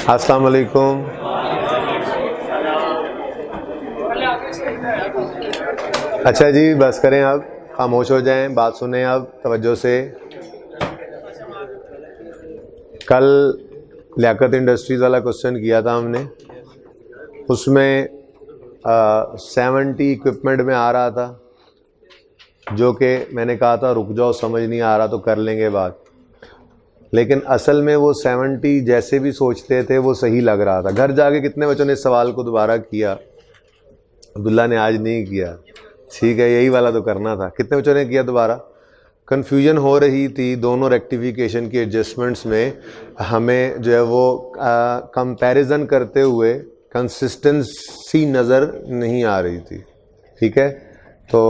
अस्सलाम वालेकुम। अच्छा जी, बस करें, अब खामोश हो जाएं, बात सुनें अब तवज्जो से। कल लियाकत इंडस्ट्रीज़ वाला क्वेश्चन किया था हमने, उसमें 70 इक्विपमेंट में आ रहा था, जो कि मैंने कहा था रुक जाओ, समझ नहीं आ रहा तो कर लेंगे बात। लेकिन असल में वो 70 जैसे भी सोचते थे वो सही लग रहा था। घर जाके कितने बच्चों ने इस सवाल को दोबारा किया? अब्दुल्ला ने आज नहीं किया, ठीक है, यही वाला तो करना था। कितने बच्चों ने किया दोबारा? कन्फ्यूजन हो रही थी दोनों रेक्टिफिकेशन की एडजस्टमेंट्स में, हमें जो है वो कंपैरिजन करते हुए कंसिस्टेंसी नज़र नहीं आ रही थी, ठीक है। तो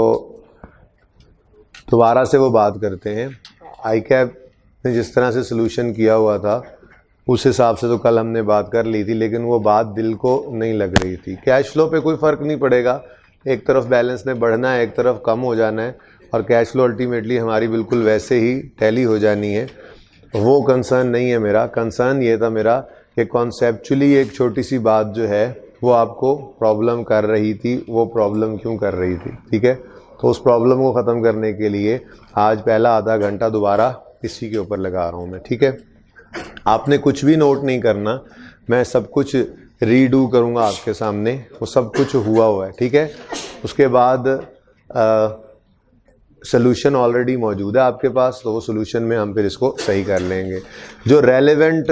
दोबारा से वो बात करते हैं। आई कैप ने जिस तरह से सलूशन किया हुआ था उस हिसाब से तो कल हमने बात कर ली थी, लेकिन वो बात दिल को नहीं लग रही थी। कैश फ्लो पे कोई फ़र्क नहीं पड़ेगा, एक तरफ बैलेंस ने बढ़ना है, एक तरफ कम हो जाना है, और कैश फ्लो अल्टीमेटली हमारी बिल्कुल वैसे ही टैली हो जानी है। वो कंसर्न नहीं है मेरा। कंसर्न ये था मेरा कि कॉन्सेप्चुअली एक छोटी सी बात जो है वो आपको प्रॉब्लम कर रही थी, वो प्रॉब्लम क्यों कर रही थी, ठीक है। तो उस प्रॉब्लम को ख़त्म करने के लिए आज पहला आधा घंटा दोबारा इसी के ऊपर लगा रहा हूँ मैं, ठीक है। आपने कुछ भी नोट नहीं करना, मैं सब कुछ रीडू करूँगा आपके सामने, वो सब कुछ हुआ है, ठीक है। उसके बाद सॉल्यूशन ऑलरेडी मौजूद है आपके पास, तो वो सॉल्यूशन में हम फिर इसको सही कर लेंगे। जो रेलेवेंट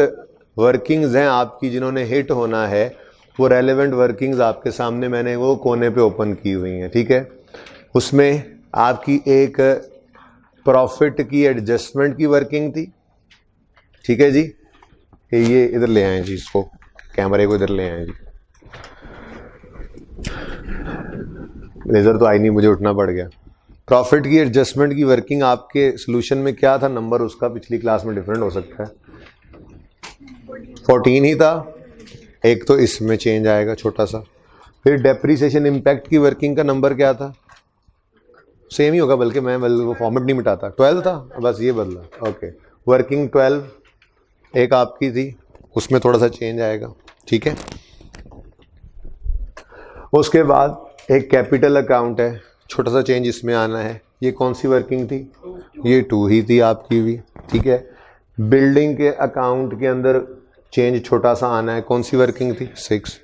वर्किंग्स हैं आपकी, जिन्होंने हिट होना है, वो रेलेवेंट वर्किंग्स आपके सामने मैंने वो कोने पे ओपन की हुई हैं, ठीक है। उसमें आपकी एक प्रॉफिट की एडजस्टमेंट की वर्किंग थी, ठीक है जी। ये इधर ले आए जी, इसको कैमरे को इधर ले आए जी। लेज़र तो आई नहीं, मुझे उठना पड़ गया। प्रॉफिट की एडजस्टमेंट की वर्किंग आपके सॉल्यूशन में क्या था? नंबर उसका पिछली क्लास में डिफरेंट हो सकता है, 14 ही था, एक तो इसमें चेंज आएगा छोटा सा। फिर डेप्रीसिएशन इम्पैक्ट की वर्किंग का नंबर क्या था? सेम ही होगा, बल्कि मैं वो फॉर्मेट नहीं मिटाता, 12 था, बस ये बदला, ओके। वर्किंग 12 एक आपकी थी, उसमें थोड़ा सा चेंज आएगा, ठीक है। उसके बाद एक कैपिटल अकाउंट है, छोटा सा चेंज इसमें आना है। ये कौन सी वर्किंग थी? ये 2 ही थी आपकी भी, ठीक है। बिल्डिंग के अकाउंट के अंदर चेंज छोटा सा आना है, कौन सी वर्किंग थी? 6।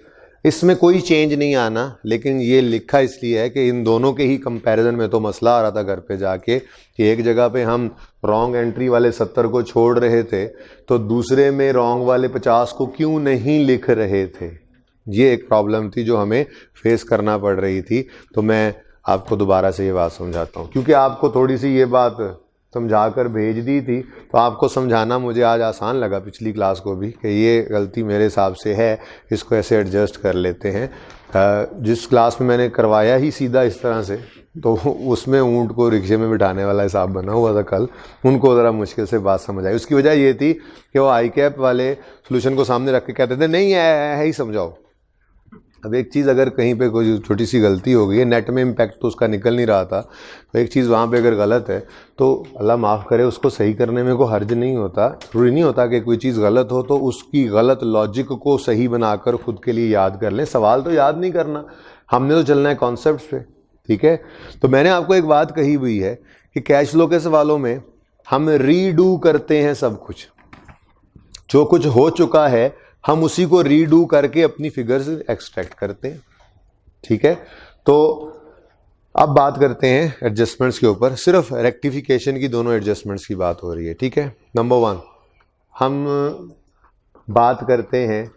इसमें कोई चेंज नहीं आना, लेकिन ये लिखा इसलिए है कि इन दोनों के ही कंपैरिजन में तो मसला आ रहा था घर पे जाके कि एक जगह पे हम रॉन्ग एंट्री वाले 70 को छोड़ रहे थे, तो दूसरे में रॉन्ग वाले 50 को क्यों नहीं लिख रहे थे। ये एक प्रॉब्लम थी जो हमें फेस करना पड़ रही थी। तो मैं आपको दोबारा से ये बात समझाता हूँ, क्योंकि आपको थोड़ी सी ये बात समझा कर भेज दी थी, तो आपको समझाना मुझे आज आसान लगा पिछली क्लास को भी कि ये गलती मेरे हिसाब से है, इसको ऐसे एडजस्ट कर लेते हैं। जिस क्लास में मैंने करवाया ही सीधा इस तरह से, तो उसमें ऊंट को रिक्शे में बिठाने वाला हिसाब बना हुआ था कल, उनको ज़रा मुश्किल से बात समझ आई। उसकी वजह ये थी कि वो आई कैप वाले सोल्यूशन को सामने रख के कहते थे नहीं है ही समझाओ। अब एक चीज़ अगर कहीं पे कोई छोटी सी गलती हो गई है, नेट में इम्पैक्ट तो उसका निकल नहीं रहा था, तो एक चीज़ वहाँ पे अगर गलत है तो अल्लाह माफ़ करे, उसको सही करने में कोई हर्ज नहीं होता। ज़रूरी नहीं होता कि कोई चीज़ गलत हो तो उसकी गलत लॉजिक को सही बनाकर खुद के लिए याद कर लें। सवाल तो याद नहीं करना, हमने तो चलना है कॉन्सेप्ट पे, ठीक है। तो मैंने आपको एक बात कही हुई है कि कैश फ्लो के सवालों में हम रीडू करते हैं सब कुछ, जो कुछ हो चुका है हम उसी को रीडू करके अपनी फिगर्स एक्सट्रैक्ट करते हैं, ठीक है। तो अब बात करते हैं एडजस्टमेंट्स के ऊपर, सिर्फ रेक्टिफिकेशन की दोनों एडजस्टमेंट्स की बात हो रही है, ठीक है। नंबर 1 हम बात करते हैं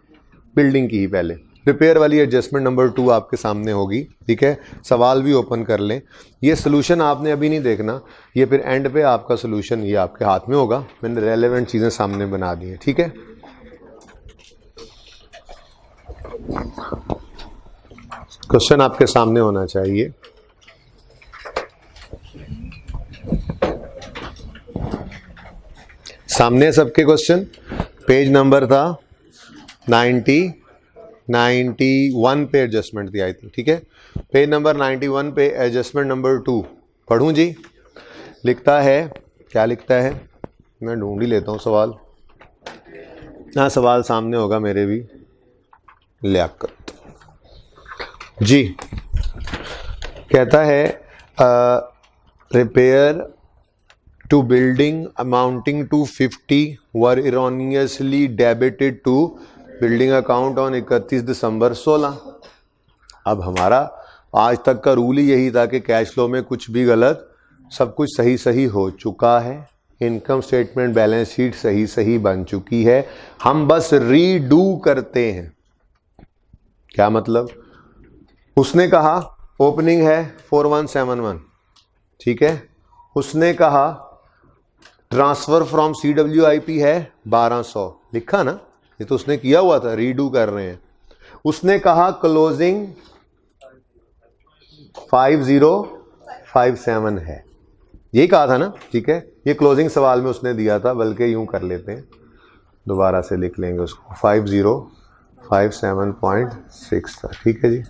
बिल्डिंग की ही पहले। रिपेयर वाली एडजस्टमेंट नंबर 2 आपके सामने होगी, ठीक है। सवाल भी ओपन कर लें, ये सोल्यूशन आपने अभी नहीं देखना, ये फिर एंड पे आपका सोल्यूशन ये आपके हाथ में होगा। मैंने रेलेवेंट चीज़ें सामने बना दी हैं, ठीक है। क्वेश्चन आपके सामने होना चाहिए। सामने सबके क्वेश्चन, पेज नंबर था 91 पे एडजस्टमेंट दी आई थी, ठीक है। पेज नंबर 91 पे एडजस्टमेंट नंबर 2 पढ़ूं जी। लिखता है, क्या लिखता है, मैं ढूंढ ही लेता हूं सवाल। हाँ, सवाल सामने होगा मेरे भी। लियाकत जी कहता है repair to building amounting to 50 were erroneously debited to building account on 31 दिसंबर 16। अब हमारा आज तक का रूल ही यही था कि कैश फ्लो में कुछ भी गलत, सब कुछ सही सही हो चुका है, इनकम स्टेटमेंट बैलेंस शीट सही सही बन चुकी है, हम बस रीडू करते हैं। क्या मतलब? उसने कहा ओपनिंग है 4171, ठीक है। उसने कहा ट्रांसफर फ्रॉम CWIP है 1200, लिखा ना, ये तो उसने किया हुआ था, रीडू कर रहे हैं। उसने कहा क्लोजिंग 5057 है, यही कहा था ना, ठीक है। ये क्लोजिंग सवाल में उसने दिया था, बल्कि यूं कर लेते हैं, दोबारा से लिख लेंगे उसको, 5057.6 था, ठीक है जी।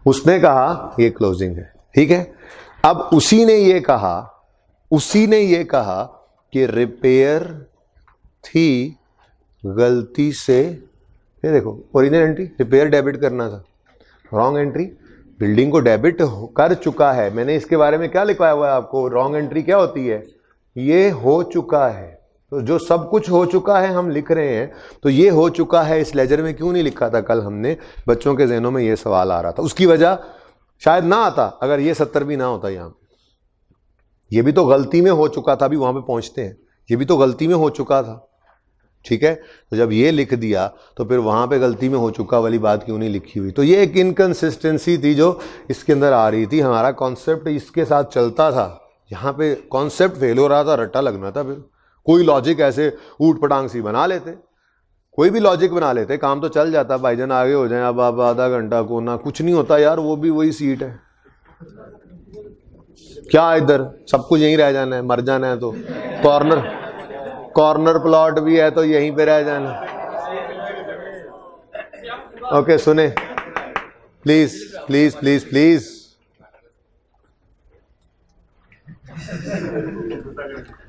उसने कहा ये क्लोजिंग है, ठीक है। अब उसी ने ये कहा कि रिपेयर थी गलती से, ये देखो ओरिजिनल एंट्री रिपेयर डेबिट करना था, रॉन्ग एंट्री, बिल्डिंग को डेबिट कर चुका है। मैंने इसके बारे में क्या लिखवाया हुआ है आपको? रॉन्ग एंट्री क्या होती है? ये हो चुका है। तो जो सब कुछ हो चुका है हम लिख रहे हैं, तो ये हो चुका है इस लेजर में क्यों नहीं लिखा था? कल हमने बच्चों के जहनों में ये सवाल आ रहा था, उसकी वजह शायद ना आता अगर ये 70 भी ना होता। यहाँ पे ये भी तो गलती में हो चुका था, अभी वहां पे पहुंचते हैं, ये भी तो गलती में हो चुका था, ठीक है। तो जब ये लिख दिया तो फिर वहां पे गलती में हो चुका वाली बात क्यों नहीं लिखी हुई? तो ये एक इनकंसिस्टेंसी थी जो इसके अंदर आ रही थी। हमारा कॉन्सेप्ट इसके साथ चलता था, यहाँ पे कॉन्सेप्ट फेल हो रहा था, रट्टा लगना था। फिर कोई लॉजिक ऐसे ऊट पटांग सी बना लेते, कोई भी लॉजिक बना लेते, काम तो चल जाता, भाईजान आगे हो जाए, अब आधा घंटा को ना कुछ नहीं होता यार, वो भी वही सीट है, क्या इधर सब कुछ यहीं रह जाना है, मर जाना है तो कॉर्नर प्लॉट भी है तो यहीं पे रह जाना। ओके सुने प्लीज प्लीज प्लीज प्लीज।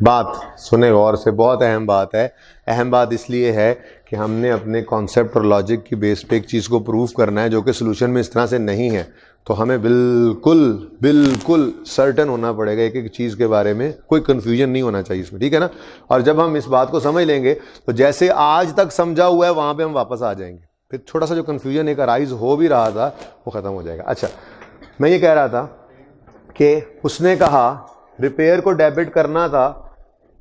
बात सुने गौर से, बहुत अहम बात है। अहम बात इसलिए है कि हमने अपने कॉन्सेप्ट और लॉजिक की बेस पे एक चीज़ को प्रूव करना है जो कि सोल्यूशन में इस तरह से नहीं है। तो हमें बिल्कुल बिल्कुल सर्टन होना पड़ेगा एक एक चीज़ के बारे में, कोई कन्फ्यूजन नहीं होना चाहिए इसमें, ठीक है ना। और जब हम इस बात को समझ लेंगे तो जैसे आज तक समझा हुआ है वहाँ पे हम वापस आ जाएंगे, फिर थोड़ा सा जो कन्फ्यूजन एक अराइज हो भी रहा था वो ख़त्म हो जाएगा। अच्छा, मैं ये कह रहा था कि उसने कहा रिपेयर को डेबिट करना था,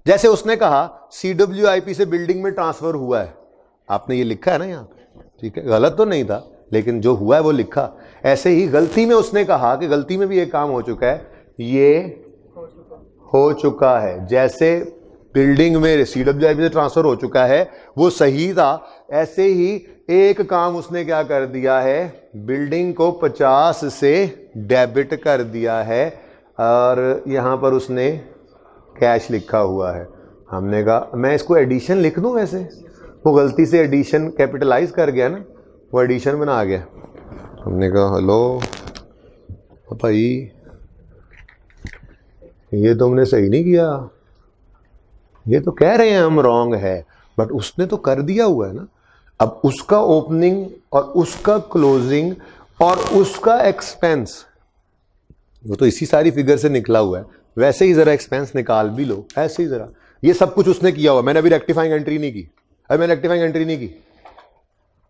जैसे उसने कहा CWIP से बिल्डिंग में ट्रांसफर हुआ है, आपने ये लिखा है ना यहाँ पे, ठीक है, गलत तो नहीं था लेकिन जो हुआ है वो लिखा। ऐसे ही गलती में उसने कहा कि गलती में भी एक काम हो चुका है, ये हो चुका है। जैसे बिल्डिंग में CWIP से ट्रांसफर हो चुका है वो सही था, ऐसे ही एक काम उसने क्या कर दिया है, बिल्डिंग को 50 से डेबिट कर दिया है और यहाँ पर उसने कैश लिखा हुआ है। हमने कहा मैं इसको एडिशन लिख दूं, वैसे वो गलती से एडिशन कैपिटलाइज कर गया ना, वो एडिशन बना आ गया। हमने कहा हेलो भाई ये तुमने सही नहीं किया, ये तो कह रहे हैं हम रॉन्ग है, बट उसने तो कर दिया हुआ है ना। अब उसका ओपनिंग और उसका क्लोजिंग और उसका एक्सपेंस वो तो इसी सारी फिगर से निकला हुआ है, वैसे ही जरा एक्सपेंस निकाल भी लो, ऐसे ही जरा। ये सब कुछ उसने किया हुआ, मैंने अभी रेक्टिफाइंग एंट्री नहीं की, अभी मैंने रेक्टिफाइंग एंट्री नहीं की,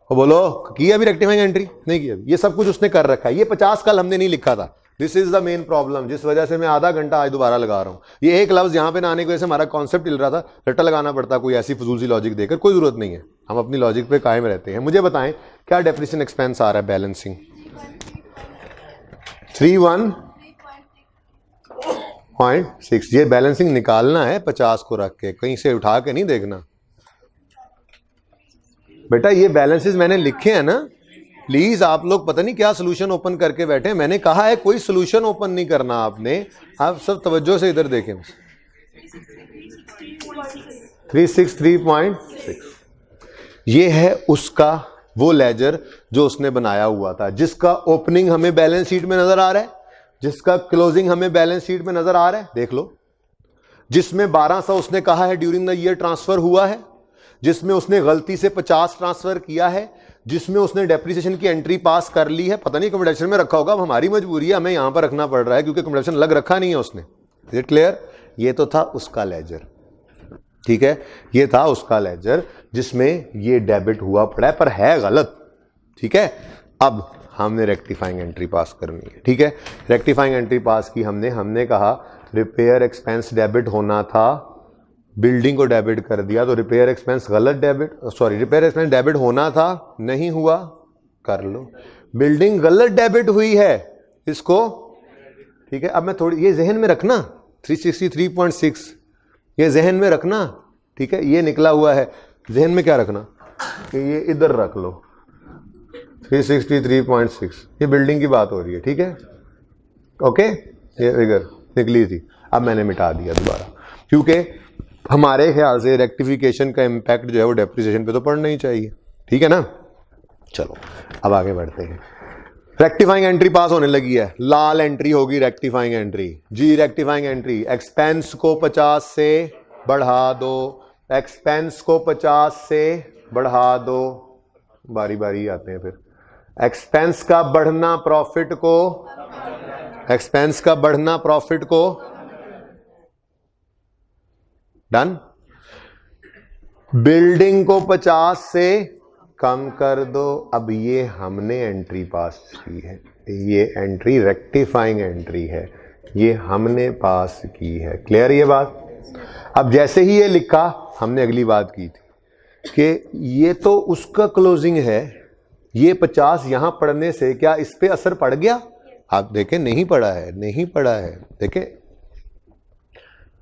और बोलो की अभी रेक्टिफाइंग एंट्री नहीं की अभी, ये सब कुछ उसने कर रखा है। ये 50 कल हमने नहीं लिखा था, this is the main problem, जिस वजह से मैं आधा घंटा आज दोबारा लगा रहा हूं। ये एक लफ्ज यहां पे ना आने की वजह से हमारा कॉन्सेप्ट हिल रहा था, रट्टा लगाना पड़ता कोई ऐसी फजूल सी लॉजिक देकर, कोई जरूरत नहीं है, हम अपनी लॉजिक पे कायम रहते हैं। मुझे बताएं क्या डेप्रिसिएशन एक्सपेंस आ रहा है बैलेंसिंग? 31.6। ये बैलेंसिंग निकालना है 50 को रख के, कहीं से उठा के नहीं देखना बेटा। ये बैलेंसेस मैंने लिखे हैं ना, प्लीज आप लोग पता नहीं क्या सोल्यूशन ओपन करके बैठे हैं। मैंने कहा है कोई सोल्यूशन ओपन नहीं करना आपने, आप सब तवज्जो से इधर देखें। 363.6 ये है उसका वो लेजर जो उसने बनाया हुआ था, जिसका ओपनिंग हमें बैलेंस शीट में नजर आ रहा है, जिसका क्लोजिंग हमें बैलेंस शीट में नजर आ रहा है, देख लो। जिसमें 1200 उसने कहा है ड्यूरिंग द ईयर ट्रांसफर हुआ है, जिसमें उसने गलती से 50 ट्रांसफर किया है, जिसमें उसने डेप्रिसिएशन की एंट्री पास कर ली है, पता नहीं कंप्यूटेशन में रखा होगा, अब हमारी मजबूरी है, हमें यहां पर रखना पड़ रहा है क्योंकि कंप्यूटेशन लग रखा नहीं है उसने। Is it clear? ये तो था उसका लेजर, ठीक है, ये था उसका लेजर जिसमें ये डेबिट हुआ पड़ा है पर है गलत, ठीक है। अब हमने रेक्टिफाइंग एंट्री पास करनी है, ठीक है। रेक्टिफाइंग एंट्री पास की हमने कहा रिपेयर एक्सपेंस डेबिट होना था, बिल्डिंग को डेबिट कर दिया, तो रिपेयर एक्सपेंस गलत debit, sorry repair expense debit होना था, नहीं हुआ, कर लो। बिल्डिंग गलत डेबिट हुई है, इसको, ठीक है। अब मैं थोड़ी ये जहन में रखना 363.6 ये जहन में रखना, ठीक है। ये निकला हुआ है, जहन में क्या रखना कि ये इधर रख लो 363.6, ये बिल्डिंग की बात हो रही है, ठीक है, ओके। ये फिगर निकली थी, अब मैंने मिटा दिया दोबारा क्योंकि हमारे ख्याल से रेक्टिफिकेशन का इम्पैक्ट जो है वो डेप्रिसिएशन पे तो पड़ना ही चाहिए, ठीक है ना। चलो अब आगे बढ़ते हैं। रेक्टिफाइंग एंट्री पास होने लगी है, लाल एंट्री होगी रेक्टिफाइंग एंट्री जी। रेक्टिफाइंग एंट्री, एक्सपेंस को 50 से बढ़ा दो, एक्सपेंस को 50 से बढ़ा दो, बारी बारी आते हैं फिर। एक्सपेंस का बढ़ना प्रॉफिट को, एक्सपेंस का बढ़ना प्रॉफिट को, डन। बिल्डिंग को 50 से कम कर दो, अब ये हमने एंट्री पास की है, ये एंट्री रेक्टिफाइंग एंट्री है, ये हमने पास की है, क्लियर ये बात। अब जैसे ही ये लिखा हमने अगली बात की थी कि ये तो उसका क्लोजिंग है, ये 50 यहां पढ़ने से क्या इस पे असर पड़ गया? आप देखें नहीं पड़ा है, नहीं पड़ा है, देखें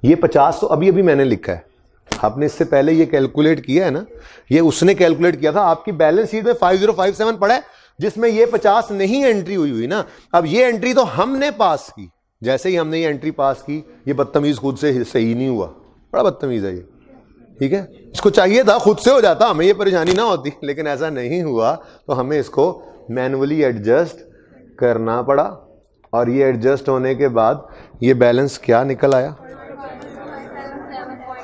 ये 50 तो अभी अभी मैंने लिखा है, आपने इससे पहले ये कैलकुलेट किया है ना, ये उसने कैलकुलेट किया था, आपकी बैलेंस शीट में 5057 पड़ा है जिसमें ये 50 नहीं एंट्री हुई ना। अब ये एंट्री तो हमने पास की, जैसे ही हमने ये एंट्री पास की ये बदतमीज खुद से सही नहीं हुआ, बड़ा बदतमीज है ये, ठीक है। इसको चाहिए था खुद से हो जाता, हमें ये परेशानी ना होती, लेकिन ऐसा नहीं हुआ तो हमें इसको मैनुअली एडजस्ट करना पड़ा, और ये एडजस्ट होने के बाद ये बैलेंस क्या निकल आया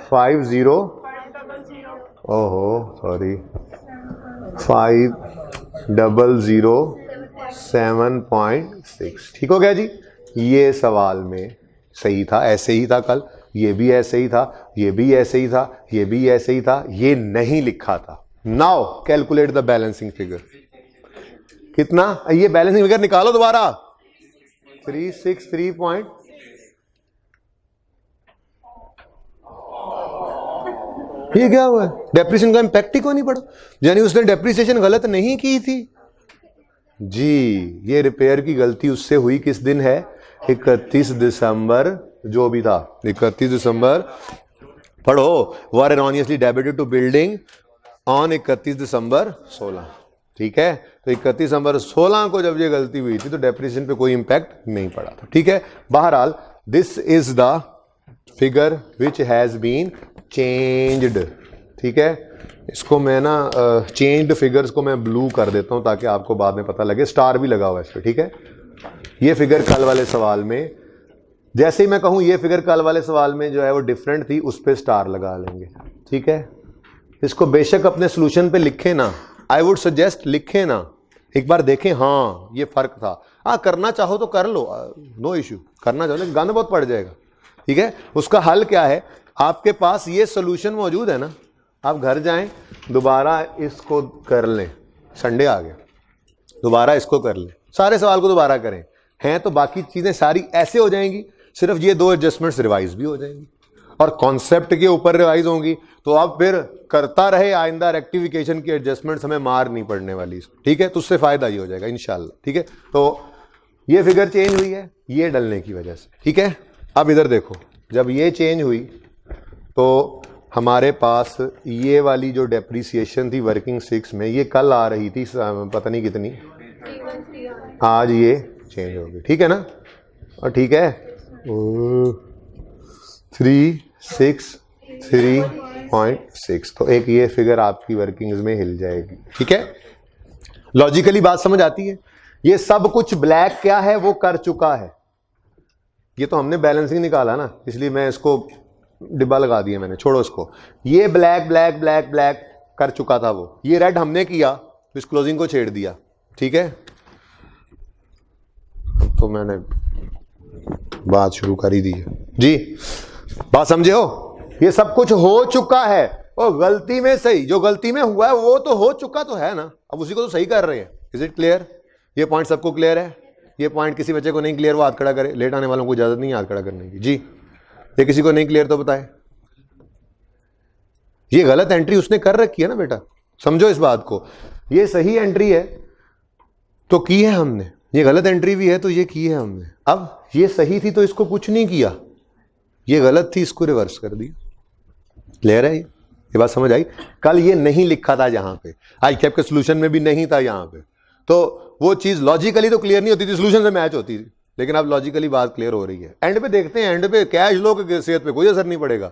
50, ओहो सॉरी 5007.6, ठीक हो गया जी। ये सवाल में सही था, ऐसे ही था कल, ये भी ऐसे ही था, ये भी ऐसे ही था, ये भी ऐसे ही था, ये नहीं लिखा था। Now calculate the balancing figure, कितना ये बैलेंसिंग फिगर निकालो दोबारा 363. ये क्या हुआ? डेप्रिसिएशन का इंपैक्ट ही को नहीं पड़ा, यानी उसने डेप्रिसिएशन गलत नहीं की थी जी। ये रिपेयर की गलती उससे हुई किस दिन है 31 दिसंबर, जो भी था 31 दिसंबर, पढ़ो, वर एरॉनियसली डेबिटेड टू बिल्डिंग ऑन 31 दिसंबर 16, ठीक है। तो 31 दिसंबर 16 को जब ये गलती हुई थी तो डेप्रिसिएशन पे कोई इंपैक्ट नहीं पड़ा था, ठीक है। बहरहाल this is the figure which has been changed, ठीक है। इसको मैं ना चेंज्ड फिगर्स को मैं ब्लू कर देता हूं ताकि आपको बाद में पता लगे, स्टार भी लगा हुआ है इस पर, ठीक है। ये फिगर कल वाले सवाल में, जैसे ही मैं कहूं ये फिगर कल वाले सवाल में जो है वो डिफरेंट थी, उस पर स्टार लगा लेंगे, ठीक है। इसको बेशक अपने सोल्यूशन पे लिखें ना, आई वुड सजेस्ट लिखें ना, एक बार देखें, हाँ ये फर्क था, हाँ करना चाहो तो कर लो, नो इश्यू, करना चाहो, लेकिन गाना बहुत पड़ जाएगा, ठीक है। उसका हल क्या है, आपके पास ये सोल्यूशन मौजूद है ना, आप घर जाएं दोबारा इसको कर लें, संडे आ गया, दोबारा इसको कर लें, सारे सवाल को दोबारा करें, हैं तो बाकी चीजें सारी ऐसे हो जाएंगी, सिर्फ ये 2 एडजस्टमेंट्स रिवाइज भी हो जाएंगी और कॉन्सेप्ट के ऊपर रिवाइज होंगी, तो आप फिर करता रहे, आइंदा रेक्टिफिकेशन की एडजस्टमेंट्स हमें मार नहीं पड़ने वाली, ठीक है। तो उससे फायदा ही हो जाएगा इंशाल्लाह, ठीक है। तो ये फिगर चेंज हुई है ये डलने की वजह से, ठीक है। अब इधर देखो, जब ये चेंज हुई तो हमारे पास ये वाली जो डेप्रिसिएशन थी वर्किंग 6 में, ये कल आ रही थी पता नहीं कितनी, आज ये चेंज हो गई, ठीक है ना, और ठीक है 363.6, तो एक ये फिगर आपकी वर्किंग्स में हिल जाएगी, ठीक है। लॉजिकली बात समझ आती है। ये सब कुछ ब्लैक क्या है वो कर चुका है, ये तो हमने बैलेंसिंग निकाला ना, इसलिए मैं इसको डिब्बा लगा दिया मैंने, छोड़ो इसको। ये ब्लैक ब्लैक ब्लैक ब्लैक कर चुका था वो, ये रेड हमने किया तो इस क्लोजिंग को छेड़ दिया, ठीक है। तो मैंने बात शुरू कर ही दी है जी, बात समझे हो। ये सब कुछ हो चुका है और गलती में सही, जो गलती में हुआ है वो तो हो चुका तो है ना, अब उसी को तो सही कर रहे हैं। Is it clear? ये पॉइंट सबको क्लियर है? ये पॉइंट किसी बच्चे को नहीं क्लियर वो हाथ खड़ा करे, लेट आने वालों को इजाजत नहीं हाथ खड़ा करने की जी। ये किसी को नहीं क्लियर तो बताए। ये गलत एंट्री उसने कर रखी है ना बेटा, समझो इस बात को। ये सही एंट्री है तो की है हमने, ये गलत एंट्री भी है तो ये की है हमने। अब ये सही थी तो इसको कुछ नहीं किया, ये गलत थी इसको रिवर्स कर दिया। क्लियर है? ये बात समझ आई? कल ये नहीं लिखा था यहाँ पे, आई कैप के सोल्यूशन में भी नहीं था यहाँ पे, तो वो चीज लॉजिकली तो क्लियर नहीं होती थी, सोल्यूशन से मैच होती थी, लेकिन अब लॉजिकली बात क्लियर हो रही है। एंड पे देखते हैं, एंड पे कैश फ्लो के सेहत पे कोई असर नहीं पड़ेगा,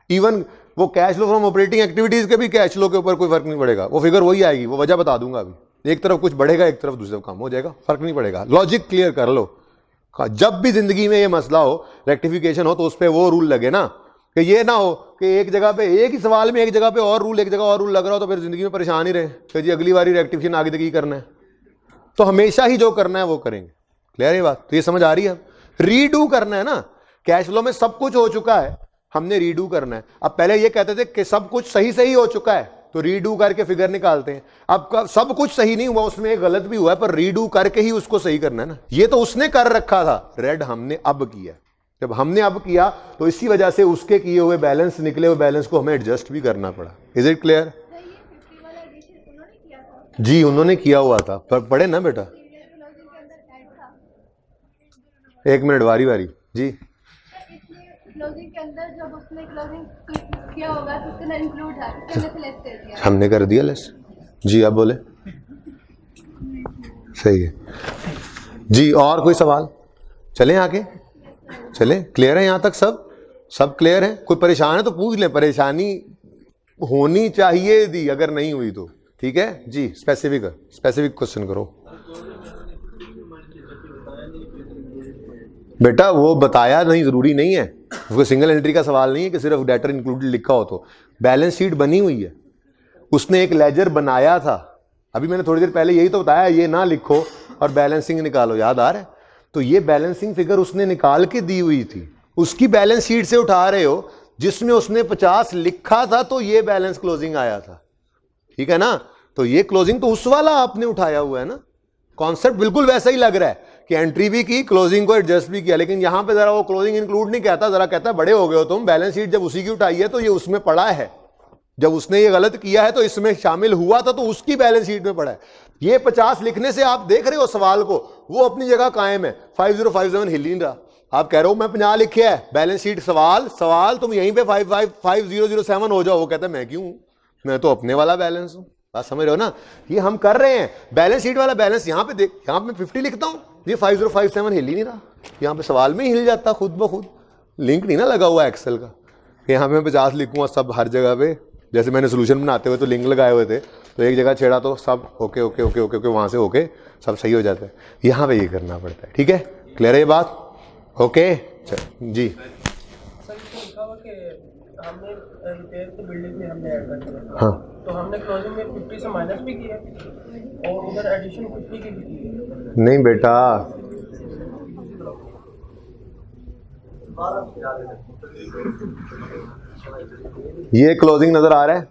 इवन वो cash flow from operating activities के भी कैश फ्लो के ऊपर कोई फर्क नहीं पड़ेगा, वो फिगर वही आएगी, वो वजह बता दूंगा अभी। एक तरफ कुछ बढ़ेगा, एक तरफ दूसरी तरफ कम हो जाएगा, फर्क नहीं पड़ेगा। लॉजिक क्लियर कर लो। जब भी जिंदगी में ये मसला हो, रेक्टिफिकेशन हो, तो उस पर वो रूल लगे ना, कि ये ना हो कि एक जगह पे एक ही सवाल में एक जगह पे और रूल, एक जगह और रूल लग रहा हो, तो फिर जिंदगी में परेशान ही रहे कि जी अगली बारी रेक्टिफिकेशन आगे तक ही करना है। तो हमेशा ही जो करना है वो करेंगे। क्लियर है बात? तो ये समझ आ रही है? रीडू करना है ना, कैश फ्लो में सब कुछ हो चुका है, हमने रीडू करना है। अब पहले ये कहते थे कि सब कुछ सही सही हो चुका है तो रीडू करके फिगर निकालते हैं। अब सब कुछ सही नहीं हुआ, उसमें एक गलत भी हुआ है, पर रीडू करके ही उसको सही करना है ना। ये तो उसने कर रखा था, रेड हमने अब किया। जब हमने अब किया तो इसी वजह से उसके किए हुए बैलेंस, निकले हुए बैलेंस को हमें एडजस्ट भी करना पड़ा। Is it clear? जी उन्होंने किया हुआ था, पर पढ़े ना बेटा, एक मिनट बारी बारी जी। क्लोजिंग के अंदर जब उसने क्लोजिंग किया होगा तो उसके अंदर इंक्लूड है, इसने लेस कर दिया, हमने कर दिया लेस जी। आप बोले सही है जी। और कोई सवाल? चलें आगे, चलें। क्लियर है यहाँ तक? सब क्लियर है? कोई परेशान है तो पूछ लें, परेशानी होनी चाहिए थी अगर नहीं हुई तो, ठीक है जी। स्पेसिफिक क्वेश्चन करो बेटा। वो बताया नहीं, जरूरी नहीं है, वो सिंगल एंट्री का सवाल नहीं है कि सिर्फ डेटर इंक्लूडेड लिखा हो। तो बैलेंस शीट बनी हुई है, उसने एक लेजर बनाया था। अभी मैंने थोड़ी देर पहले यही तो बताया, ये ना लिखो और बैलेंसिंग निकालो, याद आ रहा है? तो ये बैलेंसिंग फिगर उसने निकाल के दी हुई थी, उसकी बैलेंस शीट से उठा रहे हो जिसमें उसने 50 लिखा था, तो ये बैलेंस क्लोजिंग आया था, ठीक है ना। तो ये क्लोजिंग तो उस वाला आपने उठाया हुआ है ना। कॉन्सेप्ट बिल्कुल वैसा ही लग रहा है कि एंट्री भी की, क्लोजिंग को एडजस्ट भी किया, लेकिन यहां पे जरा वो क्लोजिंग इंक्लूड नहीं कहता, जरा कहता है बड़े हो गए हो तुम, बैलेंस शीट जब उसी की उठाई है तो ये उसमें पड़ा है, जब उसने ये गलत किया है तो इसमें शामिल हुआ था, तो उसकी बैलेंस शीट में पड़ा है। ये 50 लिखने से आप देख रहे हो सवाल को, वो अपनी जगह कायम है, 5057 हिल नहीं रहा। आप कह रहे हो मैं 50 लिखे है बैलेंस शीट, सवाल तुम यहीं पे 5007 हो जाओ। वो कहता है मैं क्यों, मैं तो अपने वाला बैलेंस हूं। बात समझ रहे हो ना? ये हम कर रहे हैं, बैलेंस शीट वाला बैलेंस यहाँ पे देख, यहाँ पे 50 लिखता हूँ, ये 5057 हिल ही नहीं रहा, यहाँ पे सवाल में ही हिल जाता खुद ब खुद। लिंक नहीं ना लगा हुआ एक्सेल का कि यहाँ पे मैं 50 लिखूंगा सब हर जगह पे। जैसे मैंने सोल्यूशन बनाते हुए तो लिंक लगाए हुए थे, तो एक जगह छेड़ा तो सब okay okay okay okay okay वहाँ से ओके सब सही हो जाता है। यहाँ पे ये करना पड़ता है, ठीक है? क्लियर है ये बात? ओके जी। हमने रिपेयर की बिल्डिंग में हमने ऐड कर दिया, हाँ, तो हमने क्लोजिंग में 50 से माइनस भी किया और उधर एडिशन 50 की भी की है। नहीं बेटा, ये क्लोजिंग नजर आ रहा है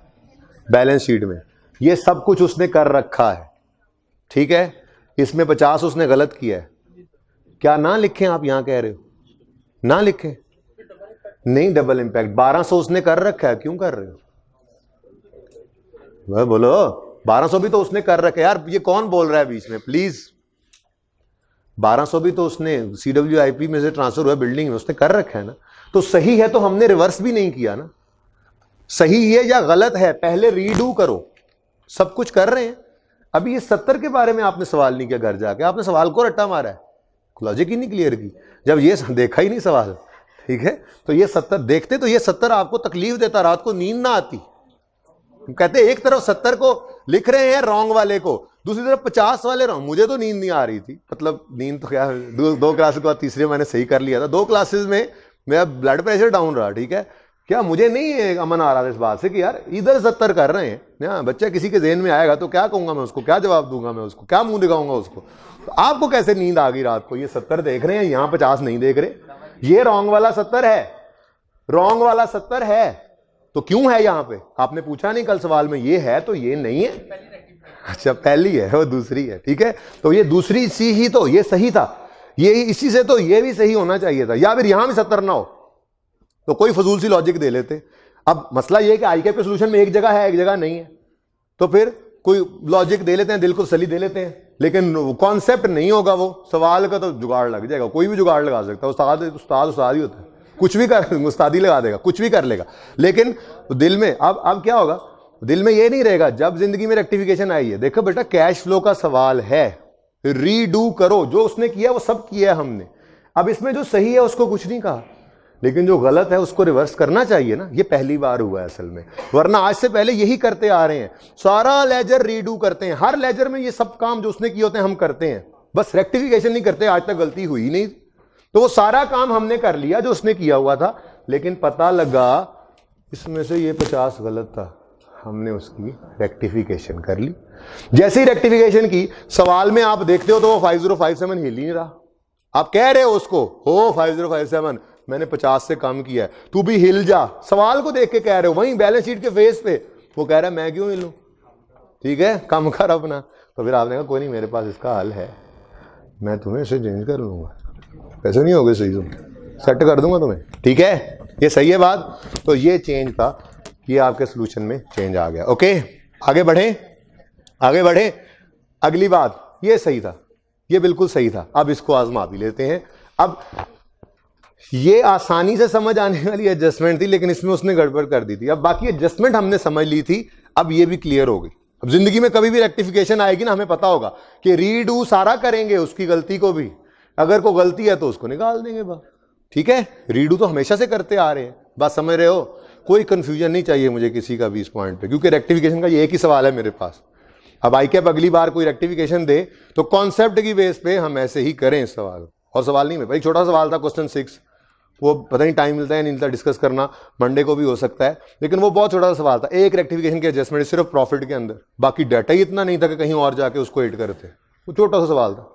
बैलेंस शीट में, ये सब कुछ उसने कर रखा है, ठीक है। इसमें 50 उसने गलत किया है, क्या ना लिखें आप? यहां कह रहे हो ना लिखें, नहीं डबल इंपैक्ट 1200 उसने कर रखा है, क्यों कर रहे हो? वह बोलो 1200 भी तो उसने कर रखा है यार, ये कौन बोल रहा है बीच में प्लीज? 1200 भी तो उसने CWIP में से ट्रांसफर हुआ बिल्डिंग में, उसने कर रखा है ना। तो सही है तो हमने रिवर्स भी नहीं किया ना। सही है या गलत है पहले रीडू करो, सब कुछ कर रहे हैं। अभी ये 70 के बारे में आपने सवाल नहीं किया, घर जाके आपने सवाल को रट्टा मारा है, लॉजिक ही नहीं क्लियर की, जब ये देखा ही नहीं सवाल, ठीक है। तो ये 70 देखते तो ये 70 आपको तकलीफ देता, रात को नींद ना आती। कहते एक तरफ 70 को लिख रहे हैं रॉन्ग वाले को, दूसरी तरफ 50 वाले रॉन्ग। मुझे तो नींद नहीं आ रही थी, मतलब नींद तो क्या, दो क्लासेस के बाद तीसरे मैंने सही कर लिया था। 2 क्लासेस में मेरा ब्लड प्रेशर डाउन रहा, ठीक है, क्या मुझे नहीं है अमन आ रहा था इस बात से कि यार इधर 70 कर रहे हैं ना, बच्चा किसी के ज़हन में आएगा तो क्या कहूंगा मैं उसको, क्या जवाब दूंगा मैं उसको, क्या मुंह दिखाऊंगा उसको। तो आपको कैसे नींद आ गई रात को, ये 70 देख रहे हैं, यहाँ 50 नहीं देख रहे, ये रॉन्ग वाला 70 है, रॉन्ग वाला 70 है, तो क्यों है यहाँ पे? आपने पूछा नहीं कल सवाल में, ये है तो ये नहीं है। अच्छा पहली है, वो दूसरी है, ठीक है। तो ये दूसरी सी ही तो ये सही था, ये इसी से तो ये भी सही होना चाहिए था, या फिर यहां भी 70 ना हो तो कोई फजूल सी लॉजिक दे लेते। अब मसला ये है कि आई कैप के सोल्यूशन में एक जगह है एक जगह नहीं है, तो फिर कोई लॉजिक दे लेते हैं, दिल को तसल्ली दे लेते हैं, लेकिन कॉन्सेप्ट नहीं होगा वो सवाल का तो जुगाड़ लग जाएगा, कोई भी जुगाड़ लगा सकता है। उस्ताद ही होता है, कुछ भी कर उस्तादी लगा देगा, कुछ भी कर लेगा, लेकिन दिल में अब क्या होगा, दिल में ये नहीं रहेगा। जब जिंदगी में रेक्टिफिकेशन आई है, देखो बेटा कैश फ्लो का सवाल है, रीडू करो, जो उसने किया वो सब किया हमने। अब इसमें जो सही है उसको कुछ नहीं कहा, लेकिन जो गलत है उसको रिवर्स करना चाहिए ना। ये पहली बार हुआ है असल में, वरना आज से पहले यही करते आ रहे हैं, सारा लेजर रीडू करते हैं, हर लेजर में ये सब काम जो उसने किए होते हैं हम करते हैं, बस रेक्टिफिकेशन नहीं करते। आज तक गलती हुई नहीं, तो वो सारा काम हमने कर लिया जो उसने किया हुआ था, लेकिन पता लगा इसमें से ये 50 गलत था, हमने उसकी रेक्टिफिकेशन कर ली। जैसे ही रेक्टिफिकेशन की, सवाल में आप देखते हो तो वो 5057 हिल ही नहीं रहा। आप कह रहे हो उसको, हो 5057 मैंने 50 से कम किया है, तू भी हिल जा, सवाल को देख के कह रहे हो, वहीं बैलेंस शीट के फेस पे वो कह रहा है मैं क्यों हिलूं, ठीक है कम कर अपना। तो फिर आपने कहा कोई नहीं मेरे पास इसका हल है, मैं तुम्हें इसे चेंज कर लूंगा, पैसे नहीं हो गए सही, तुम सेट कर दूंगा तुम्हें, ठीक है, ये सही है बात। तो ये चेंज था, ये आपके सोल्यूशन में चेंज आ गया। ओके आगे बढ़े, आगे बढ़े। अगली बात, ये सही था, ये बिल्कुल सही था। अब इसको आजमा भी लेते हैं। अब ये आसानी से समझ आने वाली एडजस्टमेंट थी, लेकिन इसमें उसने गड़बड़ कर दी थी। अब बाकी एडजस्टमेंट हमने समझ ली थी, अब ये भी क्लियर हो गई। अब जिंदगी में कभी भी रेक्टिफिकेशन आएगी ना, हमें पता होगा कि रीडू सारा करेंगे, उसकी गलती को भी, अगर कोई गलती है तो उसको निकाल देंगे बाहर, ठीक है। रीडू तो हमेशा से करते आ रहे हैं, बात समझ रहे हो, कोई कंफ्यूजन नहीं चाहिए मुझे किसी का भी इस पॉइंट पे, क्योंकि रेक्टिफिकेशन का ये एक ही सवाल है मेरे पास। अब आई कैप अगली बार कोई रेक्टिफिकेशन दे तो कॉन्सेप्ट की बेस पे हम ऐसे ही करें इस सवाल, और सवाल नहीं, भाई छोटा सवाल था क्वेश्चन 6, वो पता नहीं टाइम मिलता है नहीं मिलता डिस्कस करना, मंडे को भी हो सकता है, लेकिन वो बहुत छोटा सा सवाल था, एक रेक्टिफिकेशन की एडजस्टमेंट सिर्फ प्रॉफिट के अंदर, बाकी डाटा ही इतना नहीं था कि कहीं और जाके उसको एड करते, वो छोटा सा सवाल था,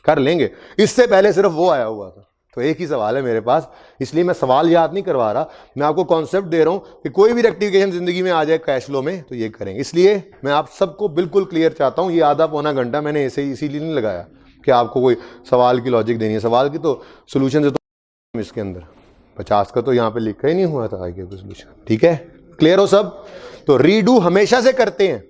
कर लेंगे। इससे पहले सिर्फ वो आया हुआ था, तो एक ही सवाल है मेरे पास, इसलिए मैं सवाल याद नहीं करवा रहा, मैं आपको कॉन्सेप्ट दे रहा हूं कि कोई भी रेक्टिफिकेशन जिंदगी में आ जाए कैश फ्लो में तो ये करेंगे। इसलिए मैं आप सबको बिल्कुल क्लियर चाहता हूं, ये आधा पौना घंटा मैंने ऐसे ही इसीलिए नहीं लगाया कि आपको कोई सवाल की लॉजिक देनी है, सवाल की तो सोल्यूशन से तो इसके अंदर 50 का तो यहाँ पे लिखा ही नहीं हुआ था आगे सोल्यूशन, ठीक है, क्लियर हो सब। तो रीडू हमेशा से करते हैं,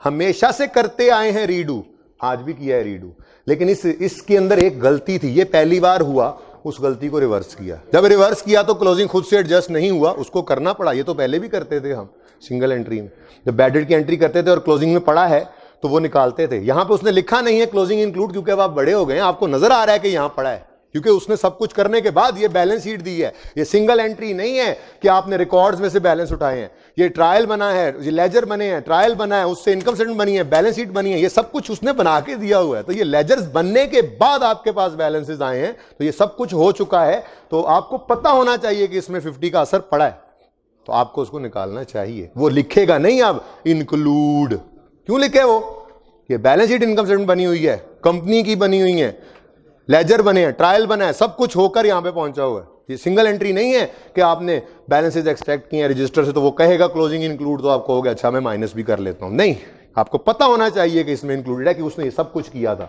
हमेशा से करते आए हैं रीडू, आज भी किया है रीडू, लेकिन इसके अंदर एक गलती थी, ये पहली बार हुआ, उस गलती को रिवर्स किया। जब रिवर्स किया तो क्लोजिंग खुद से एडजस्ट नहीं हुआ, उसको करना पड़ा। ये तो पहले भी करते थे हम सिंगल एंट्री में, जब बैडेड की एंट्री करते थे और क्लोजिंग में पड़ा है तो वो निकालते थे। यहां पे उसने लिखा नहीं है क्लोजिंग इंक्लूड, क्योंकि अब आप बड़े हो गए हैं, आपको नजर आ रहा है कि यहां पड़ा है, क्योंकि उसने सब कुछ करने के बाद ये बैलेंस शीट दी है। ये सिंगल एंट्री नहीं है कि आपने रिकॉर्ड्स में से बैलेंस उठाए हैं, ये ट्रायल बना है, ये लेजर बने हैं, ट्रायल बना है, उससे इनकम स्टेटमेंट बनी है, बैलेंस शीट बनी है, ये सब कुछ उसने बना के दिया हुआ है। तो ये लेजर्स बनने के बाद आपके पास बैलेंसेस आए हैं, तो ये सब कुछ हो चुका है, तो आपको पता होना चाहिए कि इसमें 50 का असर पड़ा है, तो आपको उसको निकालना चाहिए। वो लिखेगा नहीं अब इंक्लूड, क्यों लिखे वो, ये बैलेंस शीट इनकम स्टेटमेंट बनी हुई है, कंपनी की बनी हुई है, लेजर बने हैं, ट्रायल बना है, सब कुछ होकर यहां पे पहुंचा हुआ है। ये सिंगल एंट्री नहीं है कि आपने बैलेंसेस एक्सट्रैक्ट किए हैं रजिस्टर से, तो वो कहेगा क्लोजिंग इंक्लूड, तो आपको हो गया अच्छा मैं माइनस भी कर लेता हूं, नहीं, आपको पता होना चाहिए कि इसमें इंक्लूडेड है, कि उसने ये सब कुछ किया था,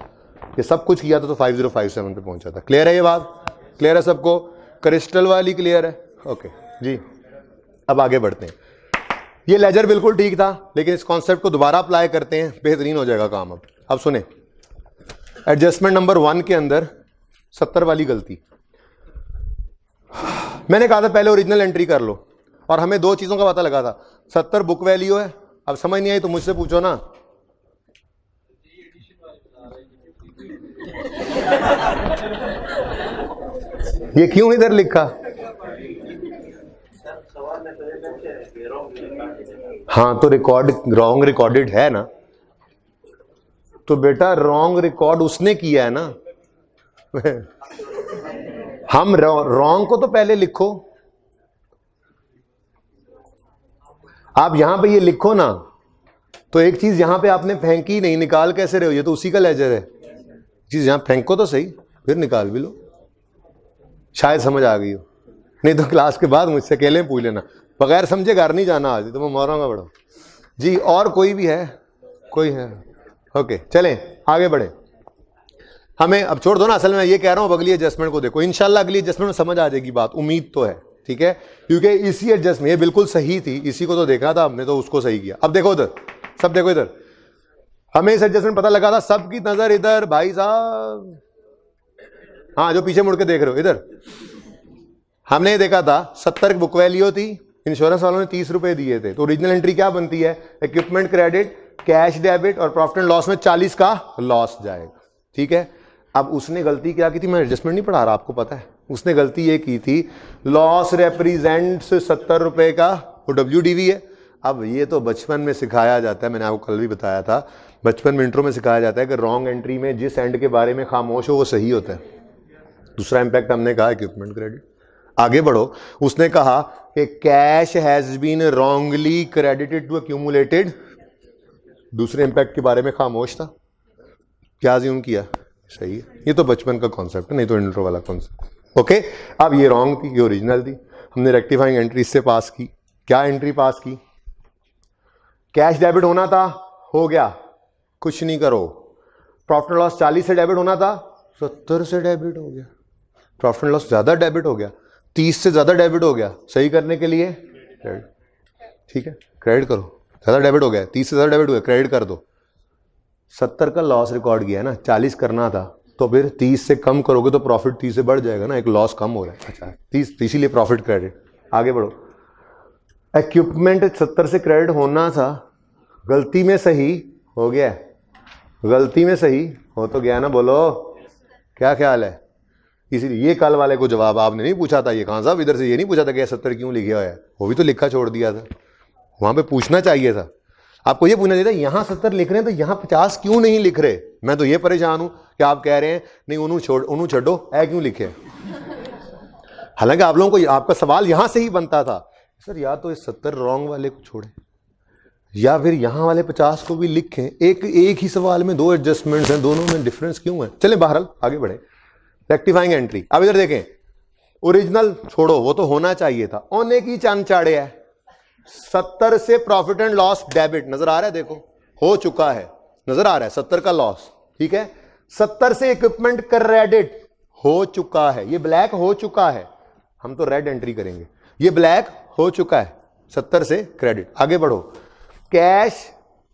ये सब कुछ किया था, तो 5057 पे पहुंचा था। क्लियर है ये बात, क्लियर है सबको, क्रिस्टल वाली क्लियर है, ओके जी। अब आगे बढ़ते हैं। ये लेजर बिल्कुल ठीक था, लेकिन इस कॉन्सेप्ट को दोबारा अप्लाई करते हैं, बेहतरीन हो जाएगा काम। अब सुने, एडजस्टमेंट नंबर 1 के अंदर 70 वाली गलती, मैंने कहा था पहले ओरिजिनल एंट्री कर लो, और हमें दो चीजों का पता लगा था, 70 बुक वैल्यू है। अब समझ नहीं आई तो मुझसे पूछो ना, ये क्यों इधर लिखा, हाँ तो रिकॉर्ड रॉन्ग रिकॉर्डेड है ना, तो बेटा रॉन्ग रिकॉर्ड उसने किया है ना हम रॉन्ग को तो पहले लिखो, आप यहां पे ये लिखो ना, तो एक चीज यहां पे आपने फेंकी नहीं, निकाल कैसे रहे हो? ये तो उसी का लेजर है। चीज यहां फेंको तो सही, फिर निकाल भी लो। शायद समझ आ गई हो, नहीं तो क्लास के बाद मुझसे अकेले पूछ लेना। बगैर समझे घर नहीं जाना आज, तो मैं मारूंगा बड़ा जी। और कोई भी है? कोई है? ओके चलें आगे बढ़े। हमें अब छोड़ दो ना, असल में ये कह रहा हूं अब अगली एडजस्टमेंट को देखो, इंशाल्लाह अगली एडजस्टमेंट में समझ आ जाएगी बात, उम्मीद तो है, ठीक है। क्योंकि इसी एडजस्टमेंट ये बिल्कुल सही थी, इसी को तो देखा था हमने, तो उसको सही किया। अब देखो इधर, सब देखो इधर, हमें इस एडजस्टमेंट पता लगा था, सबकी नजर इधर भाई साहब, हाँ जो पीछे मुड़ के देख रहे हो इधर, हमने देखा था 70 की बुक वैल्यू थी, इंश्योरेंस वालों ने 30 रुपए दिए थे, तो ओरिजिनल एंट्री क्या बनती है? इक्विपमेंट क्रेडिट, कैश डेबिट और प्रॉफिट एंड लॉस में 40 का लॉस जाएगा, ठीक है। अब उसने गलती क्या की थी, मैं एडजस्टमेंट नहीं पढ़ा रहा, आपको पता है। उसने गलती ये की थी, लॉस रेप्रेजेंट्स 70 रुपए का, वो WDV है। अब ये तो बचपन में सिखाया जाता है, मैंने आपको कल भी बताया था, बचपन में इंट्रो में सिखाया जाता है कि रॉन्ग एंट्री में जिस एंड के बारे में खामोश हो वो सही होता है। दूसरा इंपैक्ट हमने कहा इक्विपमेंट क्रेडिट। आगे बढ़ो, उसने कहा कि cash has been wrongly credited to accumulated, दूसरे इंपैक्ट के बारे में खामोश था, क्या अज्यूम किया? सही है। ये तो बचपन का कॉन्सेप्ट है, नहीं तो इंट्रो वाला कॉन्सेप्ट। ओके, अब ये रॉन्ग थी, ये ओरिजिनल थी, हमने रेक्टिफाइंग एंट्री इससे पास की। क्या एंट्री पास की? कैश डेबिट होना था, हो गया, कुछ नहीं करो। प्रॉफिट एंड लॉस 40 से डेबिट होना था, 70 से डेबिट हो गया। प्रॉफिट एंड लॉस ज्यादा डेबिट हो गया, 30 से ज्यादा डेबिट हो गया। सही करने के लिए क्रेडिट, ठीक है, क्रेडिट करो। ज्यादा डेबिट हो गया, 30 से ज्यादा डेबिट हो गया, क्रेडिट कर दो। 70 का लॉस रिकॉर्ड किया है ना, 40 करना था, तो फिर 30 से कम करोगे तो प्रॉफिट 30 से बढ़ जाएगा ना, एक लॉस कम हो रहा है। अच्छा 30, इसीलिए प्रॉफिट क्रेडिट। आगे बढ़ो, इक्विपमेंट 70 से क्रेडिट होना था, गलती में सही हो गया, गलती में सही हो तो गया ना, बोलो क्या ख्याल है? इसीलिए ये कल वाले को जवाब आपने नहीं पूछा था, ये कहां साहब इधर से ये नहीं पूछा था कि 70 क्यों लिखा है, वो भी तो लिखा छोड़ दिया था, वहां पे पूछना चाहिए था। आपको ये पूछना चाहिए था, यहां 70 लिख रहे हैं तो यहां 50 क्यों नहीं लिख रहे? मैं तो ये परेशान हूं कि आप कह रहे हैं नहीं उन्हों छोड़ो, ऐ क्यों लिखे? हालांकि आप लोगों को आपका सवाल यहां से ही बनता था, सर या तो इस 70 रॉन्ग वाले को छोड़े या फिर यहां वाले 50 को भी लिखें। एक ही सवाल में 2 एडजस्टमेंट्स हैं, दोनों में डिफरेंस क्यों है? चले बहरहाल आगे बढ़े। रेक्टिफाइंग एंट्री, अब इधर देखें, ओरिजिनल छोड़ो, वो तो होना चाहिए था, होने की चांद चाड़े है। 70 से प्रॉफिट एंड लॉस डेबिट नजर आ रहा है, देखो हो चुका है, नजर आ रहा है 70 का लॉस, ठीक है। 70 से इक्विपमेंट क्रेडिट हो चुका है, ये ब्लैक हो चुका है, हम तो रेड एंट्री करेंगे, ये ब्लैक हो चुका है 70 से क्रेडिट। आगे बढ़ो, कैश